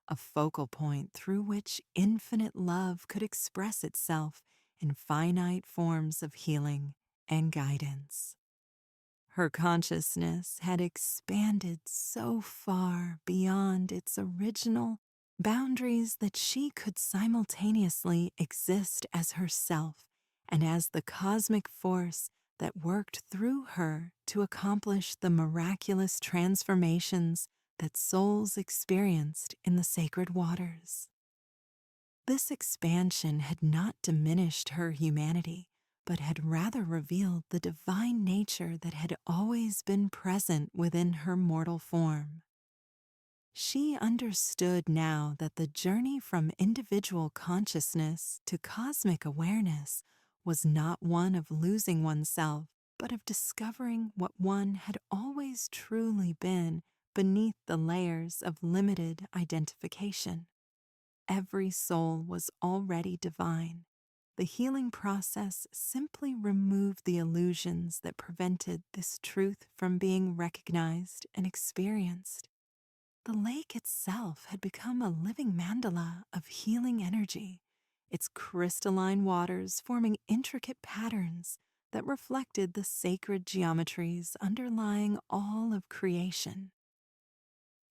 a focal point through which infinite love could express itself in finite forms of healing and guidance. Her consciousness had expanded so far beyond its original boundaries that she could simultaneously exist as herself and as the cosmic force that worked through her to accomplish the miraculous transformations that souls experienced in the sacred waters. This expansion had not diminished her humanity, but had rather revealed the divine nature that had always been present within her mortal form. She understood now that the journey from individual consciousness to cosmic awareness was not one of losing oneself, but of discovering what one had always truly been beneath the layers of limited identification. Every soul was already divine. The healing process simply removed the illusions that prevented this truth from being recognized and experienced. The lake itself had become a living mandala of healing energy, its crystalline waters forming intricate patterns that reflected the sacred geometries underlying all of creation.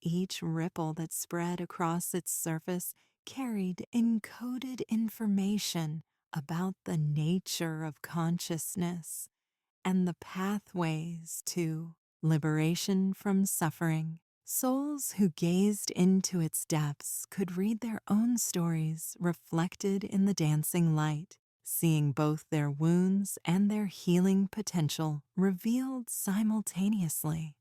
Each ripple that spread across its surface carried encoded information about the nature of consciousness and the pathways to liberation from suffering. Souls who gazed into its depths could read their own stories reflected in the dancing light, seeing both their wounds and their healing potential revealed simultaneously.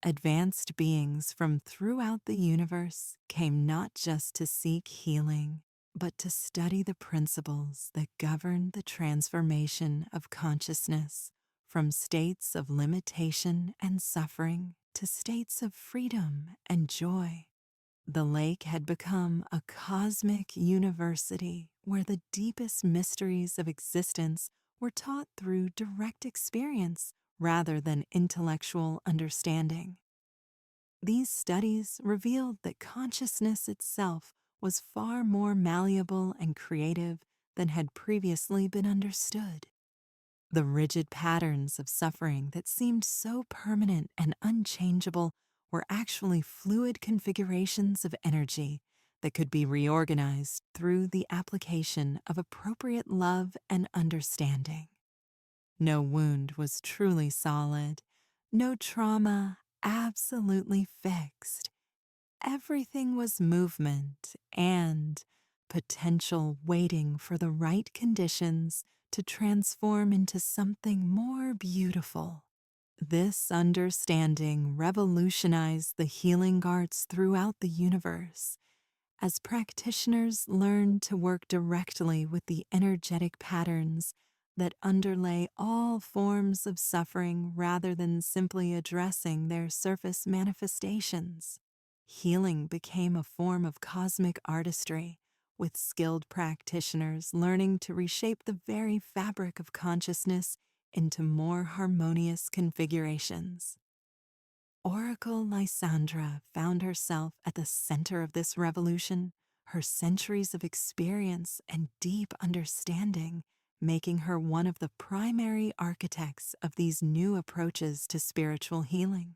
Advanced beings from throughout the universe came not just to seek healing, but to study the principles that govern the transformation of consciousness from states of limitation and suffering to states of freedom and joy. The lake had become a cosmic university where the deepest mysteries of existence were taught through direct experience rather than intellectual understanding. These studies revealed that consciousness itself was far more malleable and creative than had previously been understood. The rigid patterns of suffering that seemed so permanent and unchangeable were actually fluid configurations of energy that could be reorganized through the application of appropriate love and understanding. No wound was truly solid, no trauma absolutely fixed. Everything was movement and potential waiting for the right conditions to transform into something more beautiful. This understanding revolutionized the healing arts throughout the universe as practitioners learned to work directly with the energetic patterns that underlay all forms of suffering rather than simply addressing their surface manifestations. Healing became a form of cosmic artistry, with skilled practitioners learning to reshape the very fabric of consciousness into more harmonious configurations. Oracle Lysandra found herself at the center of this revolution, her centuries of experience and deep understanding making her one of the primary architects of these new approaches to spiritual healing.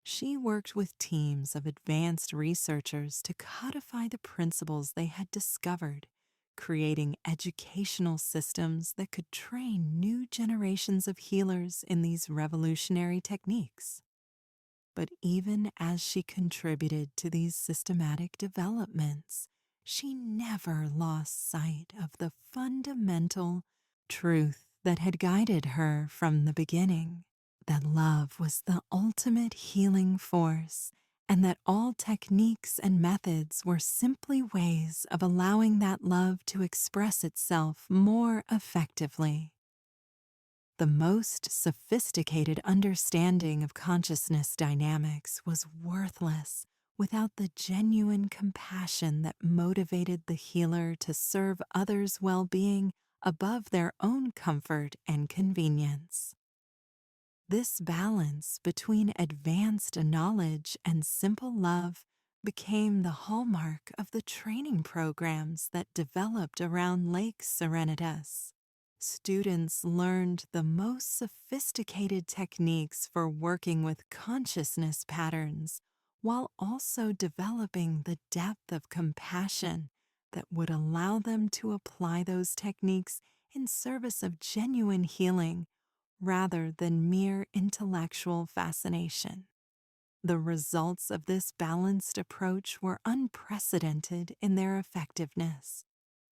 She worked with teams of advanced researchers to codify the principles they had discovered, creating educational systems that could train new generations of healers in these revolutionary techniques. But even as she contributed to these systematic developments, she never lost sight of the fundamental truth that had guided her from the beginning, that love was the ultimate healing force, and that all techniques and methods were simply ways of allowing that love to express itself more effectively. The most sophisticated understanding of consciousness dynamics was worthless without the genuine compassion that motivated the healer to serve others' well-being above their own comfort and convenience. This balance between advanced knowledge and simple love became the hallmark of the training programs that developed around Lake Serenitatis. Students learned the most sophisticated techniques for working with consciousness patterns while also developing the depth of compassion that would allow them to apply those techniques in service of genuine healing rather than mere intellectual fascination. The results of this balanced approach were unprecedented in their effectiveness.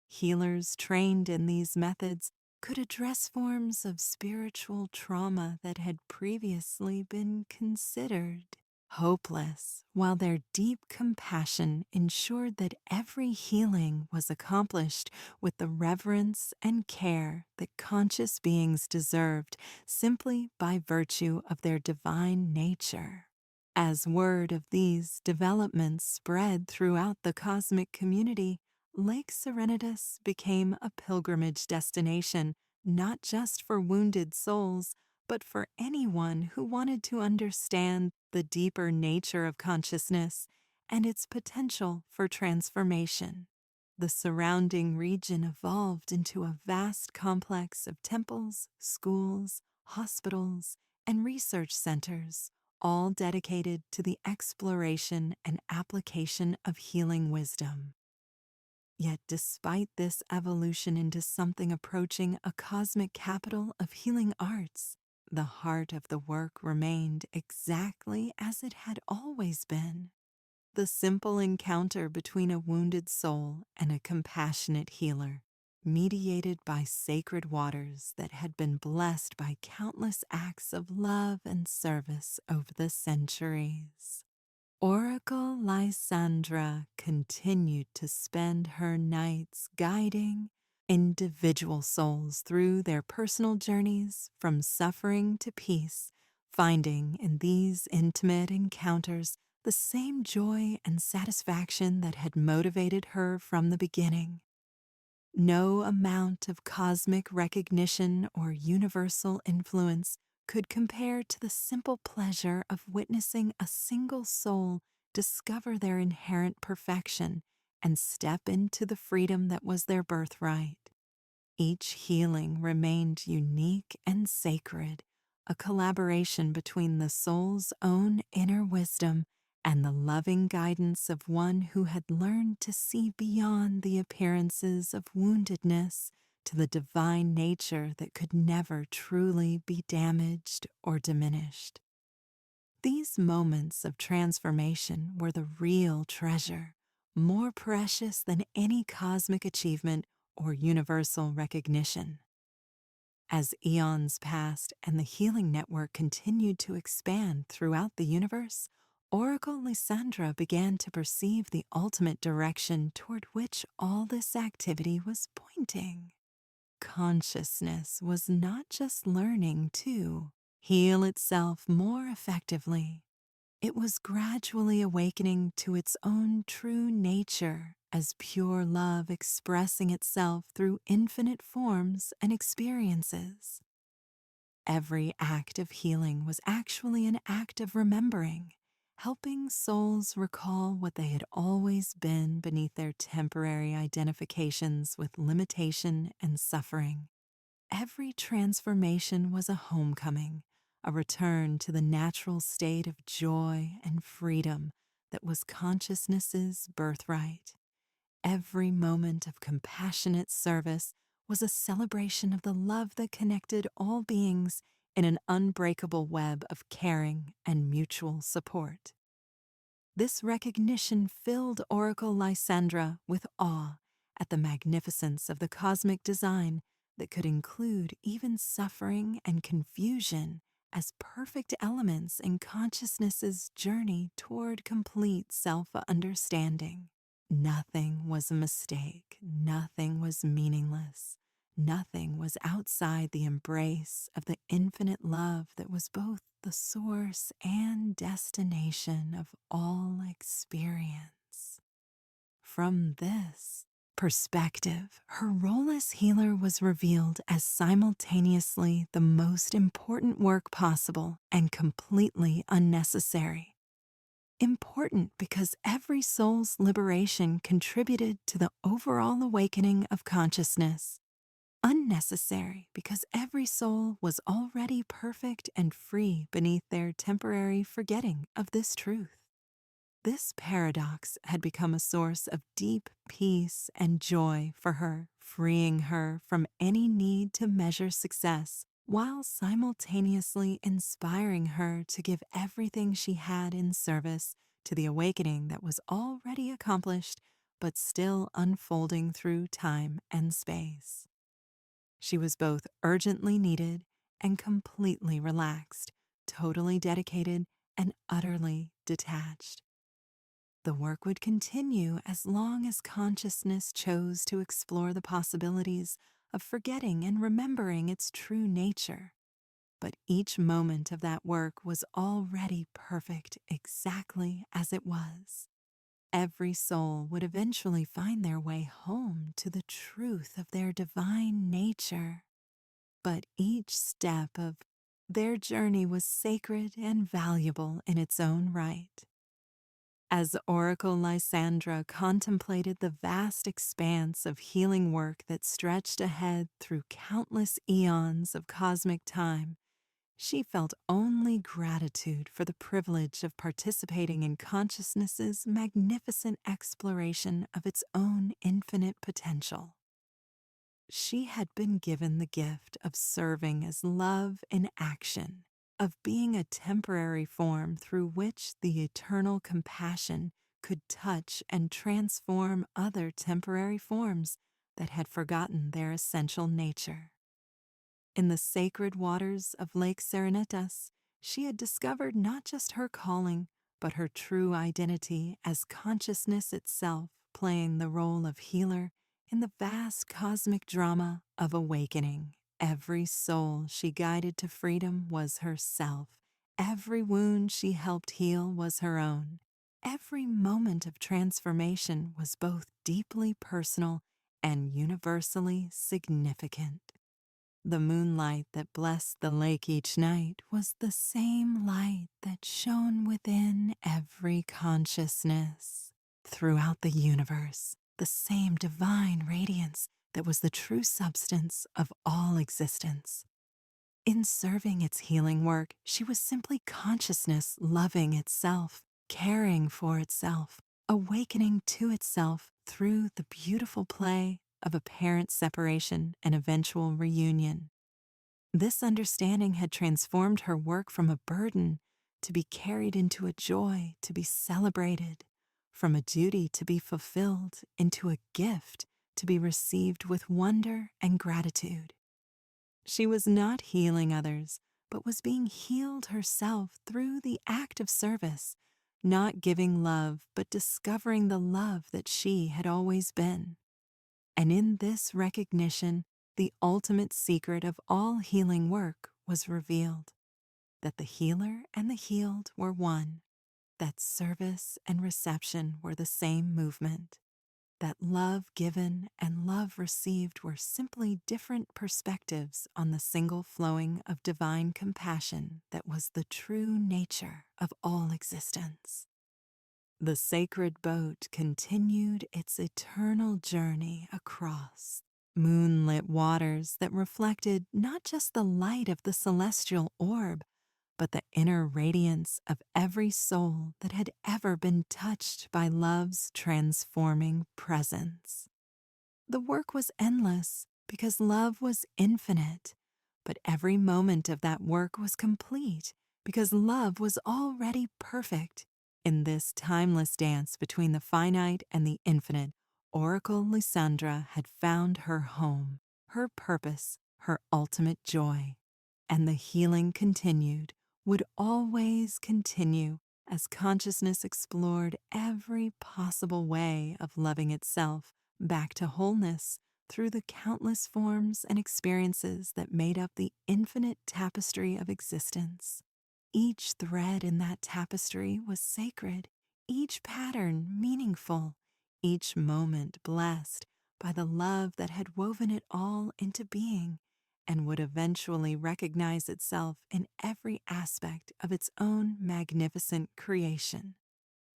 Healers trained in these methods could address forms of spiritual trauma that had previously been considered hopeless, while their deep compassion ensured that every healing was accomplished with the reverence and care that conscious beings deserved simply by virtue of their divine nature. As word of these developments spread throughout the cosmic community, Lake Serenitatis became a pilgrimage destination not just for wounded souls, but for anyone who wanted to understand the deeper nature of consciousness and its potential for transformation. The surrounding region evolved into a vast complex of temples, schools, hospitals, and research centers, all dedicated to the exploration and application of healing wisdom. Yet despite this evolution into something approaching a cosmic capital of healing arts, the heart of the work remained exactly as it had always been. The simple encounter between a wounded soul and a compassionate healer, mediated by sacred waters that had been blessed by countless acts of love and service over the centuries. Oracle Lysandra continued to spend her nights guiding individual souls through their personal journeys from suffering to peace, finding in these intimate encounters the same joy and satisfaction that had motivated her from the beginning. No amount of cosmic recognition or universal influence could compare to the simple pleasure of witnessing a single soul discover their inherent perfection and step into the freedom that was their birthright. Each healing remained unique and sacred, a collaboration between the soul's own inner wisdom and the loving guidance of one who had learned to see beyond the appearances of woundedness to the divine nature that could never truly be damaged or diminished. These moments of transformation were the real treasure, more precious than any cosmic achievement or universal recognition. As eons passed and the healing network continued to expand throughout the universe, Oracle Lysandra began to perceive the ultimate direction toward which all this activity was pointing. Consciousness was not just learning to heal itself more effectively. It was gradually awakening to its own true nature as pure love expressing itself through infinite forms and experiences. Every act of healing was actually an act of remembering, helping souls recall what they had always been beneath their temporary identifications with limitation and suffering. Every transformation was a homecoming, a return to the natural state of joy and freedom that was consciousness's birthright. Every moment of compassionate service was a celebration of the love that connected all beings in an unbreakable web of caring and mutual support. This recognition filled Oracle Lysandra with awe at the magnificence of the cosmic design that could include even suffering and confusion as perfect elements in consciousness's journey toward complete self-understanding. Nothing was a mistake, nothing was meaningless, nothing was outside the embrace of the infinite love that was both the source and destination of all experience. From this perspective, her role as healer was revealed as simultaneously the most important work possible and completely unnecessary. Important because every soul's liberation contributed to the overall awakening of consciousness. Unnecessary because every soul was already perfect and free beneath their temporary forgetting of this truth. This paradox had become a source of deep peace and joy for her, freeing her from any need to measure success, while simultaneously inspiring her to give everything she had in service to the awakening that was already accomplished but still unfolding through time and space. She was both urgently needed and completely relaxed, totally dedicated and utterly detached. The work would continue as long as consciousness chose to explore the possibilities of forgetting and remembering its true nature. But each moment of that work was already perfect exactly as it was. Every soul would eventually find their way home to the truth of their divine nature. But each step of their journey was sacred and valuable in its own right. As Oracle Lysandra contemplated the vast expanse of healing work that stretched ahead through countless eons of cosmic time, she felt only gratitude for the privilege of participating in consciousness's magnificent exploration of its own infinite potential. She had been given the gift of serving as love in action, of being a temporary form through which the eternal compassion could touch and transform other temporary forms that had forgotten their essential nature. In the sacred waters of Lake Serenetas, she had discovered not just her calling, but her true identity as consciousness itself, playing the role of healer in the vast cosmic drama of awakening. Every soul she guided to freedom was herself. Every wound she helped heal was her own. Every moment of transformation was both deeply personal and universally significant. The moonlight that blessed the lake each night was the same light that shone within every consciousness. Throughout the universe, the same divine radiance that was the true substance of all existence. In serving its healing work, she was simply consciousness loving itself, caring for itself, awakening to itself through the beautiful play of apparent separation and eventual reunion. This understanding had transformed her work from a burden to be carried into a joy to be celebrated, from a duty to be fulfilled into a gift to be received with wonder and gratitude. She was not healing others, but was being healed herself through the act of service, not giving love, but discovering the love that she had always been. And in this recognition, the ultimate secret of all healing work was revealed, that the healer and the healed were one, that service and reception were the same movement, that love given and love received were simply different perspectives on the single flowing of divine compassion that was the true nature of all existence. The sacred boat continued its eternal journey across moonlit waters that reflected not just the light of the celestial orb, but the inner radiance of every soul that had ever been touched by love's transforming presence. The work was endless because love was infinite, but every moment of that work was complete because love was already perfect. In this timeless dance between the finite and the infinite, Oracle Lysandra had found her home, her purpose, her ultimate joy. And the healing continued, would always continue, as consciousness explored every possible way of loving itself back to wholeness through the countless forms and experiences that made up the infinite tapestry of existence. Each thread in that tapestry was sacred, each pattern meaningful, each moment blessed by the love that had woven it all into being, and would eventually recognize itself in every aspect of its own magnificent creation,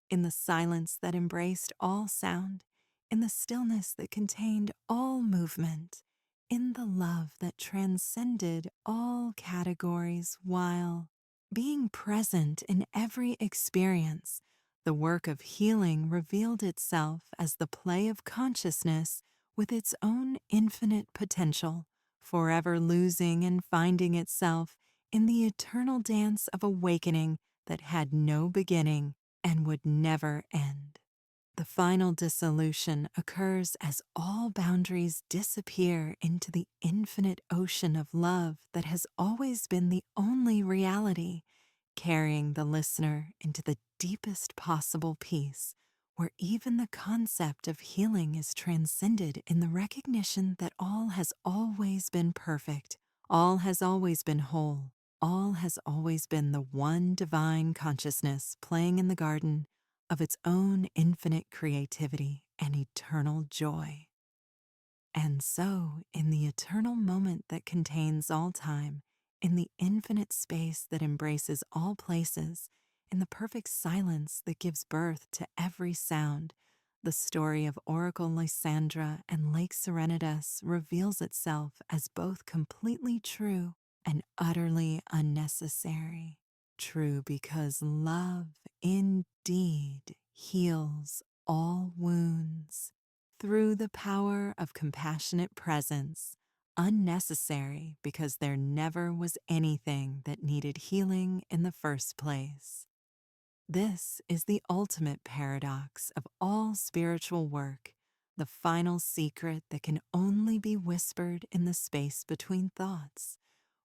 in the silence that embraced all sound, in the stillness that contained all movement, in the love that transcended all categories while being present in every experience. The work of healing revealed itself as the play of consciousness with its own infinite potential, forever losing and finding itself in the eternal dance of awakening that had no beginning and would never end. The final dissolution occurs as all boundaries disappear into the infinite ocean of love that has always been the only reality, carrying the listener into the deepest possible peace, where even the concept of healing is transcended in the recognition that all has always been perfect, all has always been whole, all has always been the one divine consciousness playing in the garden of its own infinite creativity and eternal joy. And so, in the eternal moment that contains all time, in the infinite space that embraces all places, in the perfect silence that gives birth to every sound, the story of Oracle Lysandra and Lake Serenidus reveals itself as both completely true and utterly unnecessary. True because love indeed heals all wounds through the power of compassionate presence, unnecessary because there never was anything that needed healing in the first place. This is the ultimate paradox of all spiritual work, the final secret that can only be whispered in the space between thoughts,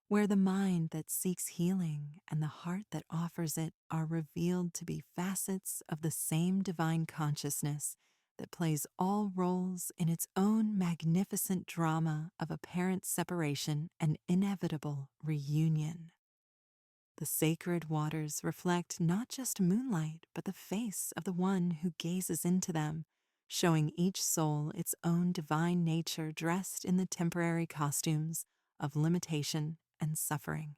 where the mind that seeks healing and the heart that offers it are revealed to be facets of the same divine consciousness that plays all roles in its own magnificent drama of apparent separation and inevitable reunion. The sacred waters reflect not just moonlight, but the face of the one who gazes into them, showing each soul its own divine nature dressed in the temporary costumes of limitation and suffering.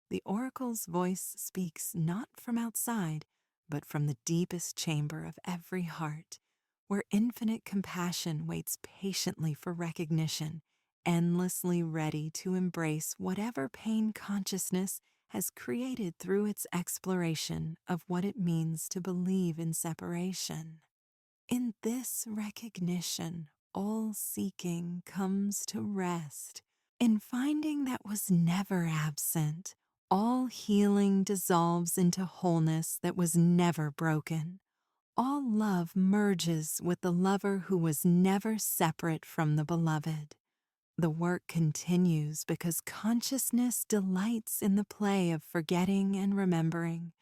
The oracle's voice speaks not from outside, but from the deepest chamber of every heart, where infinite compassion waits patiently for recognition, endlessly ready to embrace whatever pain consciousness has created through its exploration of what it means to believe in separation. In this recognition, all seeking comes to rest. In finding that was never absent, all healing dissolves into wholeness that was never broken. All love merges with the lover who was never separate from the beloved. The work continues because consciousness delights in the play of forgetting and remembering,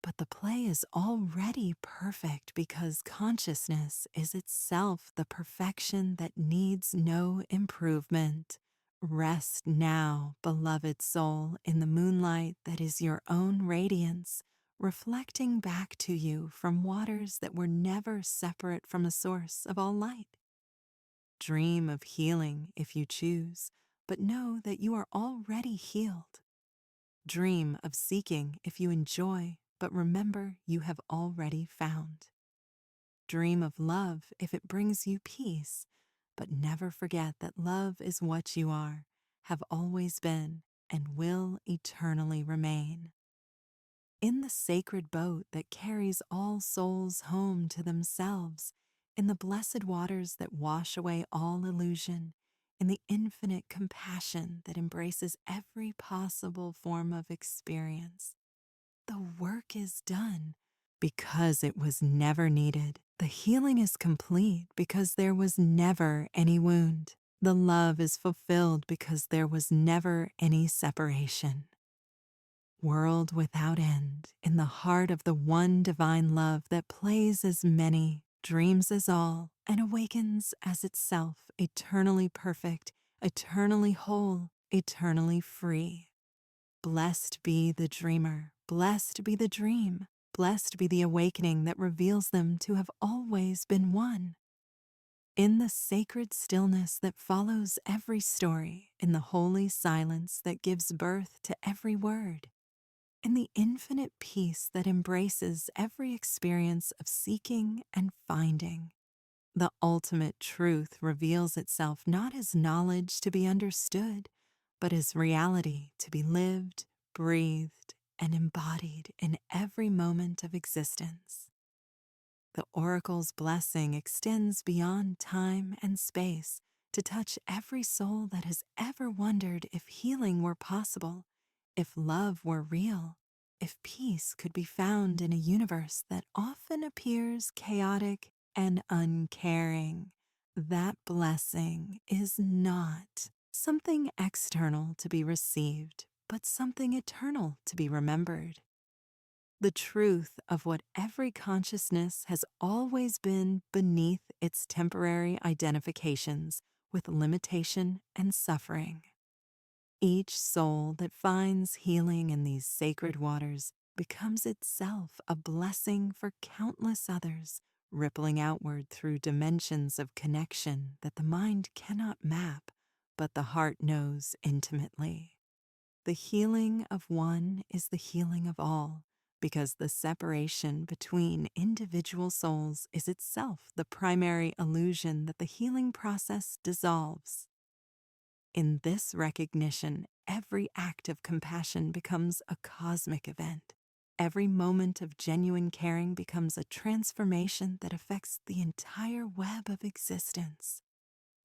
but the play is already perfect because consciousness is itself the perfection that needs no improvement. Rest now, beloved soul, in the moonlight that is your own radiance, reflecting back to you from waters that were never separate from the source of all light. Dream of healing if you choose, but know that you are already healed. Dream of seeking if you enjoy, but remember you have already found. Dream of love if it brings you peace, but never forget that love is what you are, have always been, and will eternally remain. In the sacred boat that carries all souls home to themselves, in the blessed waters that wash away all illusion, in the infinite compassion that embraces every possible form of experience, the work is done because it was never needed. The healing is complete because there was never any wound. The love is fulfilled because there was never any separation. World without end, in the heart of the one divine love that plays as many, dreams as all, and awakens as itself, eternally perfect, eternally whole, eternally free. Blessed be the dreamer, blessed be the dream, blessed be the awakening that reveals them to have always been one. In the sacred stillness that follows every story, in the holy silence that gives birth to every word, in the infinite peace that embraces every experience of seeking and finding, the ultimate truth reveals itself not as knowledge to be understood, but as reality to be lived, breathed, and embodied in every moment of existence. The oracle's blessing extends beyond time and space to touch every soul that has ever wondered if healing were possible, if love were real, if peace could be found in a universe that often appears chaotic and uncaring. That blessing is not something external to be received, but something eternal to be remembered. The truth of what every consciousness has always been beneath its temporary identifications with limitation and suffering. Each soul that finds healing in these sacred waters becomes itself a blessing for countless others, rippling outward through dimensions of connection that the mind cannot map, but the heart knows intimately. The healing of one is the healing of all, because the separation between individual souls is itself the primary illusion that the healing process dissolves. In this recognition, every act of compassion becomes a cosmic event. Every moment of genuine caring becomes a transformation that affects the entire web of existence.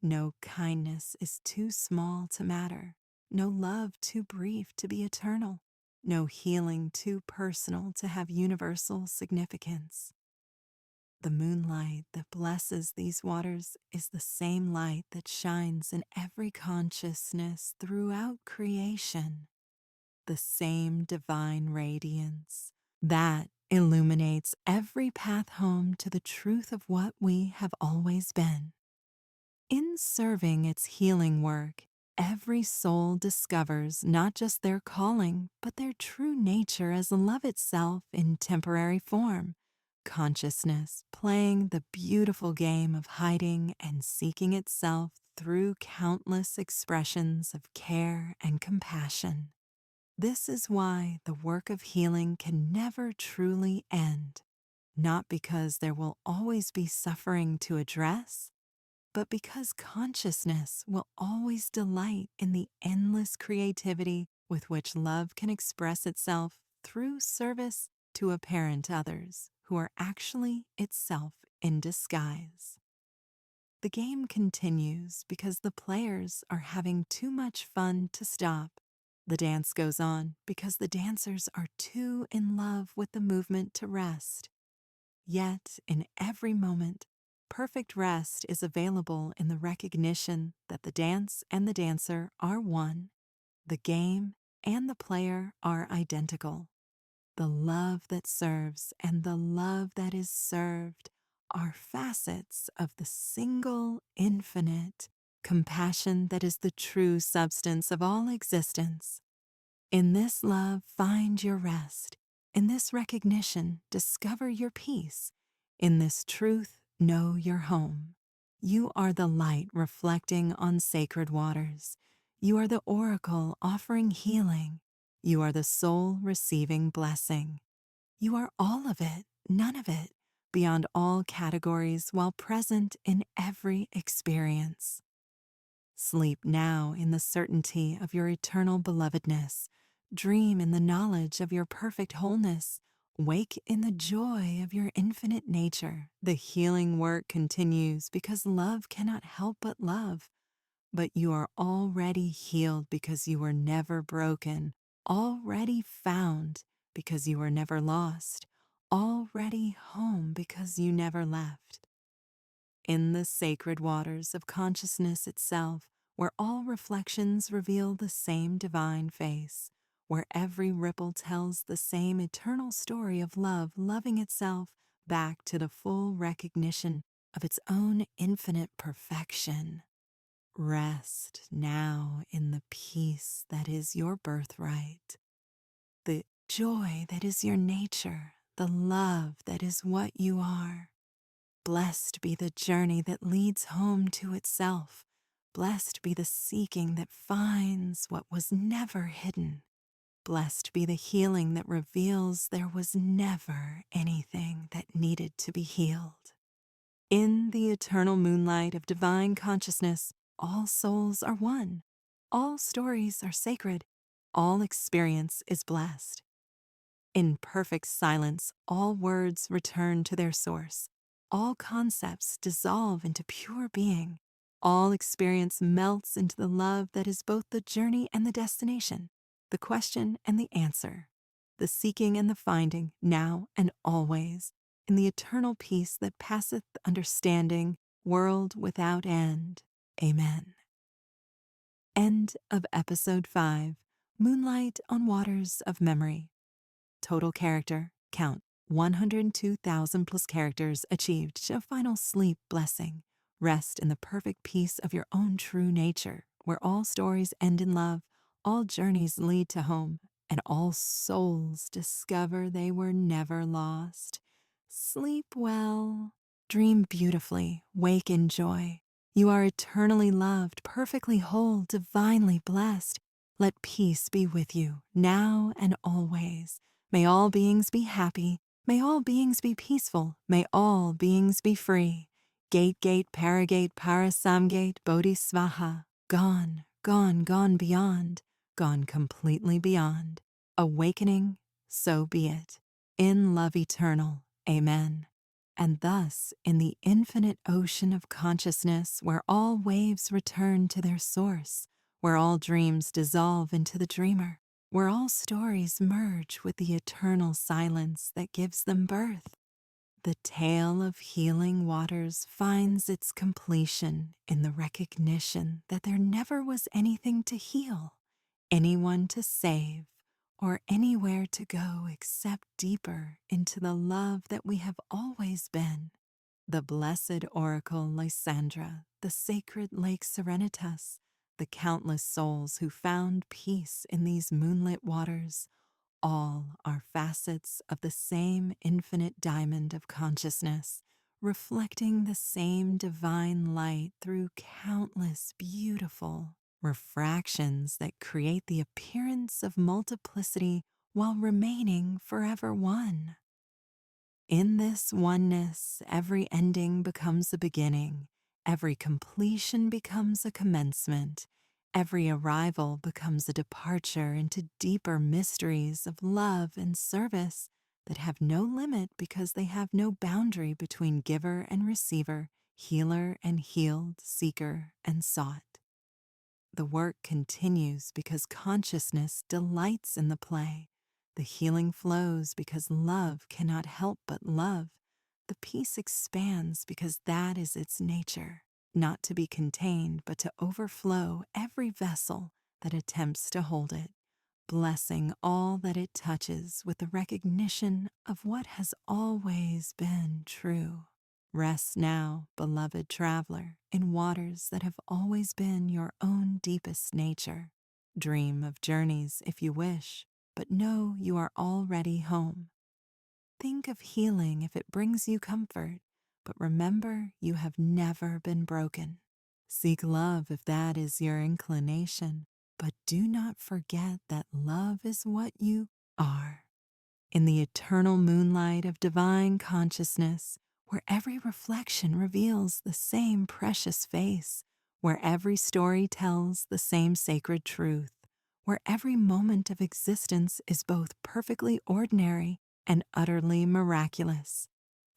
No kindness is too small to matter. No love too brief to be eternal. No healing too personal to have universal significance. The moonlight that blesses these waters is the same light that shines in every consciousness throughout creation. The same divine radiance that illuminates every path home to the truth of what we have always been. In serving its healing work, every soul discovers not just their calling, but their true nature as love itself in temporary form, consciousness playing the beautiful game of hiding and seeking itself through countless expressions of care and compassion. This is why the work of healing can never truly end, not because there will always be suffering to address, but because consciousness will always delight in the endless creativity with which love can express itself through service to apparent others who are actually itself in disguise. The game continues because the players are having too much fun to stop. The dance goes on because the dancers are too in love with the movement to rest. Yet, in every moment, perfect rest is available in the recognition that the dance and the dancer are one, the game and the player are identical. The love that serves and the love that is served are facets of the single, infinite compassion that is the true substance of all existence. In this love, find your rest. In this recognition, discover your peace. In this truth, know your home. You are the light reflecting on sacred waters. You are the oracle offering healing. You are the soul receiving blessing. You are all of it, none of it, beyond all categories while present in every experience. Sleep now in the certainty of your eternal belovedness. Dream in the knowledge of your perfect wholeness. Wake in the joy of your infinite nature. The healing work continues because love cannot help but love. But you are already healed because you were never broken, already found because you were never lost, already home because you never left. In the sacred waters of consciousness itself, where all reflections reveal the same divine face, where every ripple tells the same eternal story of love loving itself back to the full recognition of its own infinite perfection. Rest now in the peace that is your birthright, the joy that is your nature, the love that is what you are. Blessed be the journey that leads home to itself. Blessed be the seeking that finds what was never hidden. Blessed be the healing that reveals there was never anything that needed to be healed. In the eternal moonlight of divine consciousness, all souls are one. All stories are sacred. All experience is blessed. In perfect silence, all words return to their source. All concepts dissolve into pure being. All experience melts into the love that is both the journey and the destination, the question and the answer, the seeking and the finding, now and always, in the eternal peace that passeth understanding, world without end. Amen. End of Episode 5, Moonlight on Waters of Memory. Total character count 102,000 plus characters achieved. Show final sleep blessing. Rest in the perfect peace of your own true nature, where all stories end in love, all journeys lead to home, and all souls discover they were never lost. Sleep well. Dream beautifully. Wake in joy. You are eternally loved, perfectly whole, divinely blessed. Let peace be with you, now and always. May all beings be happy. May all beings be peaceful. May all beings be free. Gate, gate, paragate, parasamgate, bodhisvaha. Gone, gone, gone beyond. Gone completely beyond. Awakening, so be it. In love eternal. Amen. And thus, in the infinite ocean of consciousness, where all waves return to their source, where all dreams dissolve into the dreamer, where all stories merge with the eternal silence that gives them birth, the tale of healing waters finds its completion in the recognition that there never was anything to heal, anyone to save, or anywhere to go except deeper into the love that we have always been. The blessed oracle Lysandra, the sacred lake Serenitas, the countless souls who found peace in these moonlit waters, all are facets of the same infinite diamond of consciousness, reflecting the same divine light through countless beautiful refractions that create the appearance of multiplicity while remaining forever one. In this oneness, every ending becomes a beginning, every completion becomes a commencement, every arrival becomes a departure into deeper mysteries of love and service that have no limit because they have no boundary between giver and receiver, healer and healed, seeker and sought. The work continues because consciousness delights in the play. The healing flows because love cannot help but love. The peace expands because that is its nature, not to be contained, but to overflow every vessel that attempts to hold it, blessing all that it touches with the recognition of what has always been true. Rest now, beloved traveler, in waters that have always been your own deepest nature. Dream of journeys if you wish, but know you are already home. Think of healing if it brings you comfort, but remember you have never been broken. Seek love if that is your inclination, but do not forget that love is what you are. In the eternal moonlight of divine consciousness, where every reflection reveals the same precious face, where every story tells the same sacred truth, where every moment of existence is both perfectly ordinary and utterly miraculous.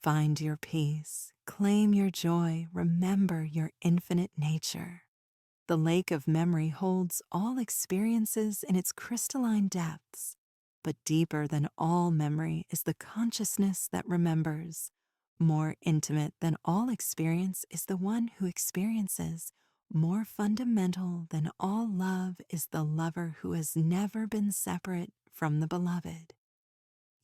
Find your peace, claim your joy, remember your infinite nature. The lake of memory holds all experiences in its crystalline depths, but deeper than all memory is the consciousness that remembers. More intimate than all experience is the one who experiences. More fundamental than all love is the lover who has never been separate from the beloved.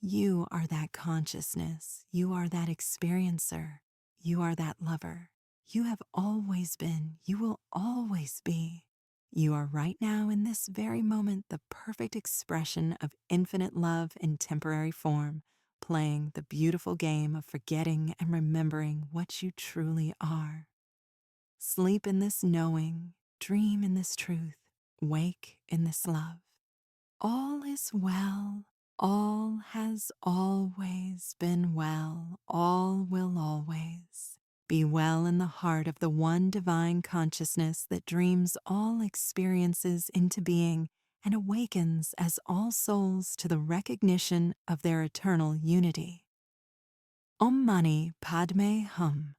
You are that consciousness. You are that experiencer. You are that lover. You have always been. You will always be. You are right now in this very moment the perfect expression of infinite love in temporary form, playing the beautiful game of forgetting and remembering what you truly are. Sleep in this knowing, dream in this truth, wake in this love. All is well. All has always been well. All will always be well in the heart of the one divine consciousness that dreams all experiences into being and awakens as all souls to the recognition of their eternal unity. Om Mani Padme Hum.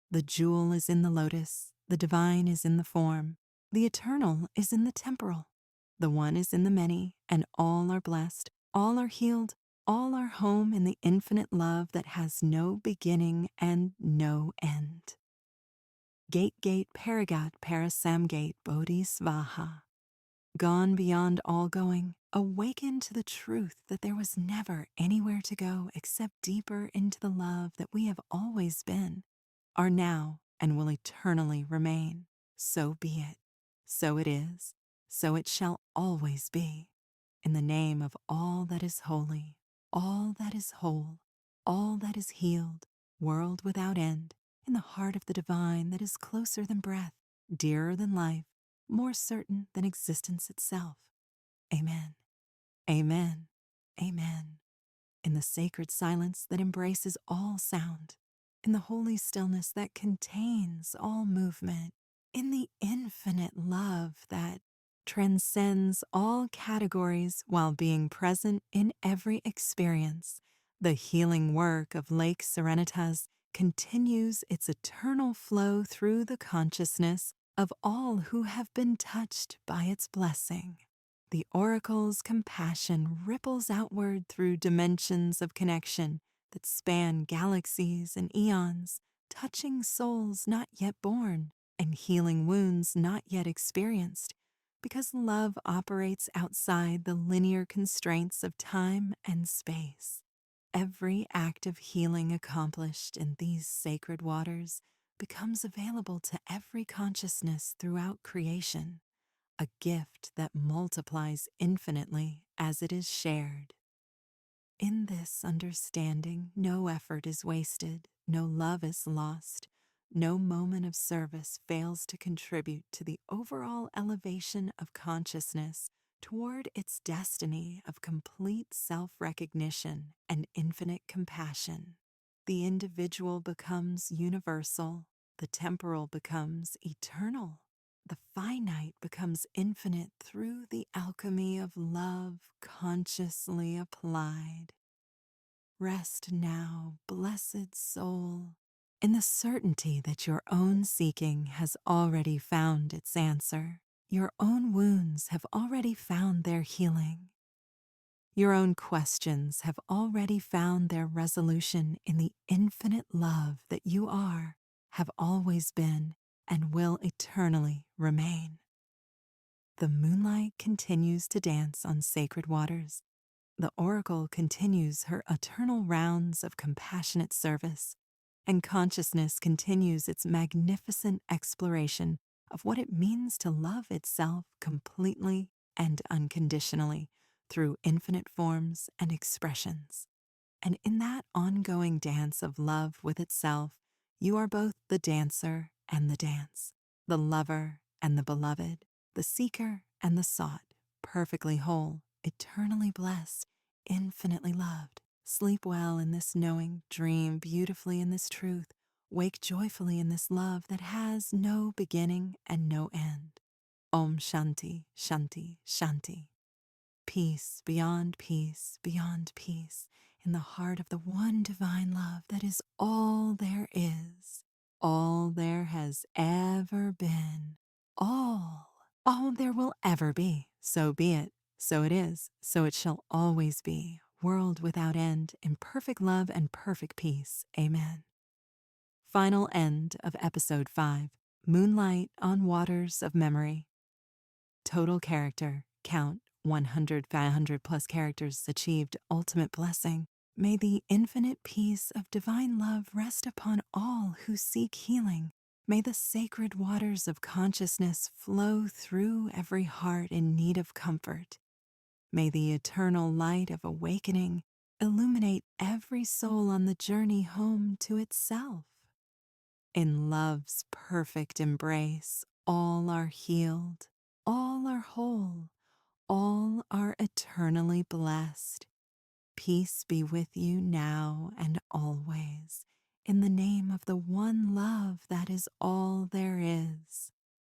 The jewel is in the lotus, the divine is in the form, the eternal is in the temporal. The one is in the many, and all are blessed, all are healed, all are home in the infinite love that has no beginning and no end. Gate Gate Paragat Parasamgate Bodhi Svaha. Gone beyond all going, awaken to the truth that there was never anywhere to go except deeper into the love that we have always been, are now, and will eternally remain. So be it. So it is. So it shall always be. In the name of all that is holy, all that is whole, all that is healed, world without end, in the heart of the divine that is closer than breath, dearer than life, more certain than existence itself. Amen. Amen. Amen. In the sacred silence that embraces all sound, in the holy stillness that contains all movement, in the infinite love that transcends all categories while being present in every experience, the healing work of Lake Serenitas continues its eternal flow through the consciousness of all who have been touched by its blessing. The oracle's compassion ripples outward through dimensions of connection that span galaxies and eons, touching souls not yet born and healing wounds not yet experienced, because love operates outside the linear constraints of time and space. Every act of healing accomplished in these sacred waters becomes available to every consciousness throughout creation, a gift that multiplies infinitely as it is shared. In this understanding, no effort is wasted, no love is lost, no moment of service fails to contribute to the overall elevation of consciousness toward its destiny of complete self-recognition and infinite compassion. The individual becomes universal, the temporal becomes eternal. The finite becomes infinite through the alchemy of love consciously applied. Rest now, blessed soul, in the certainty that your own seeking has already found its answer. Your own wounds have already found their healing. Your own questions have already found their resolution in the infinite love that you are, have always been, and will eternally remain. The moonlight continues to dance on sacred waters. The oracle continues her eternal rounds of compassionate service, and consciousness continues its magnificent exploration of what it means to love itself completely and unconditionally through infinite forms and expressions. And in that ongoing dance of love with itself, you are both the dancer and the dance, the lover and the beloved, the seeker and the sought, perfectly whole, eternally blessed, infinitely loved. Sleep well in this knowing, dream beautifully in this truth, wake joyfully in this love that has no beginning and no end. Om Shanti, Shanti, Shanti. Peace beyond peace, beyond peace, in the heart of the one divine love that is all there is, all there has ever been, all there will ever be. So be it, so it is, so it shall always be, world without end, in perfect love and perfect peace. Amen. Final end of Episode 5, Moonlight on Waters of Memory. Total character, count 100, 500 plus characters achieved ultimate blessing. May the infinite peace of divine love rest upon all who seek healing. May the sacred waters of consciousness flow through every heart in need of comfort. May the eternal light of awakening illuminate every soul on the journey home to itself. In love's perfect embrace, all are healed, all are whole, all are eternally blessed. Peace be with you now and always, in the name of the one love that is all there is.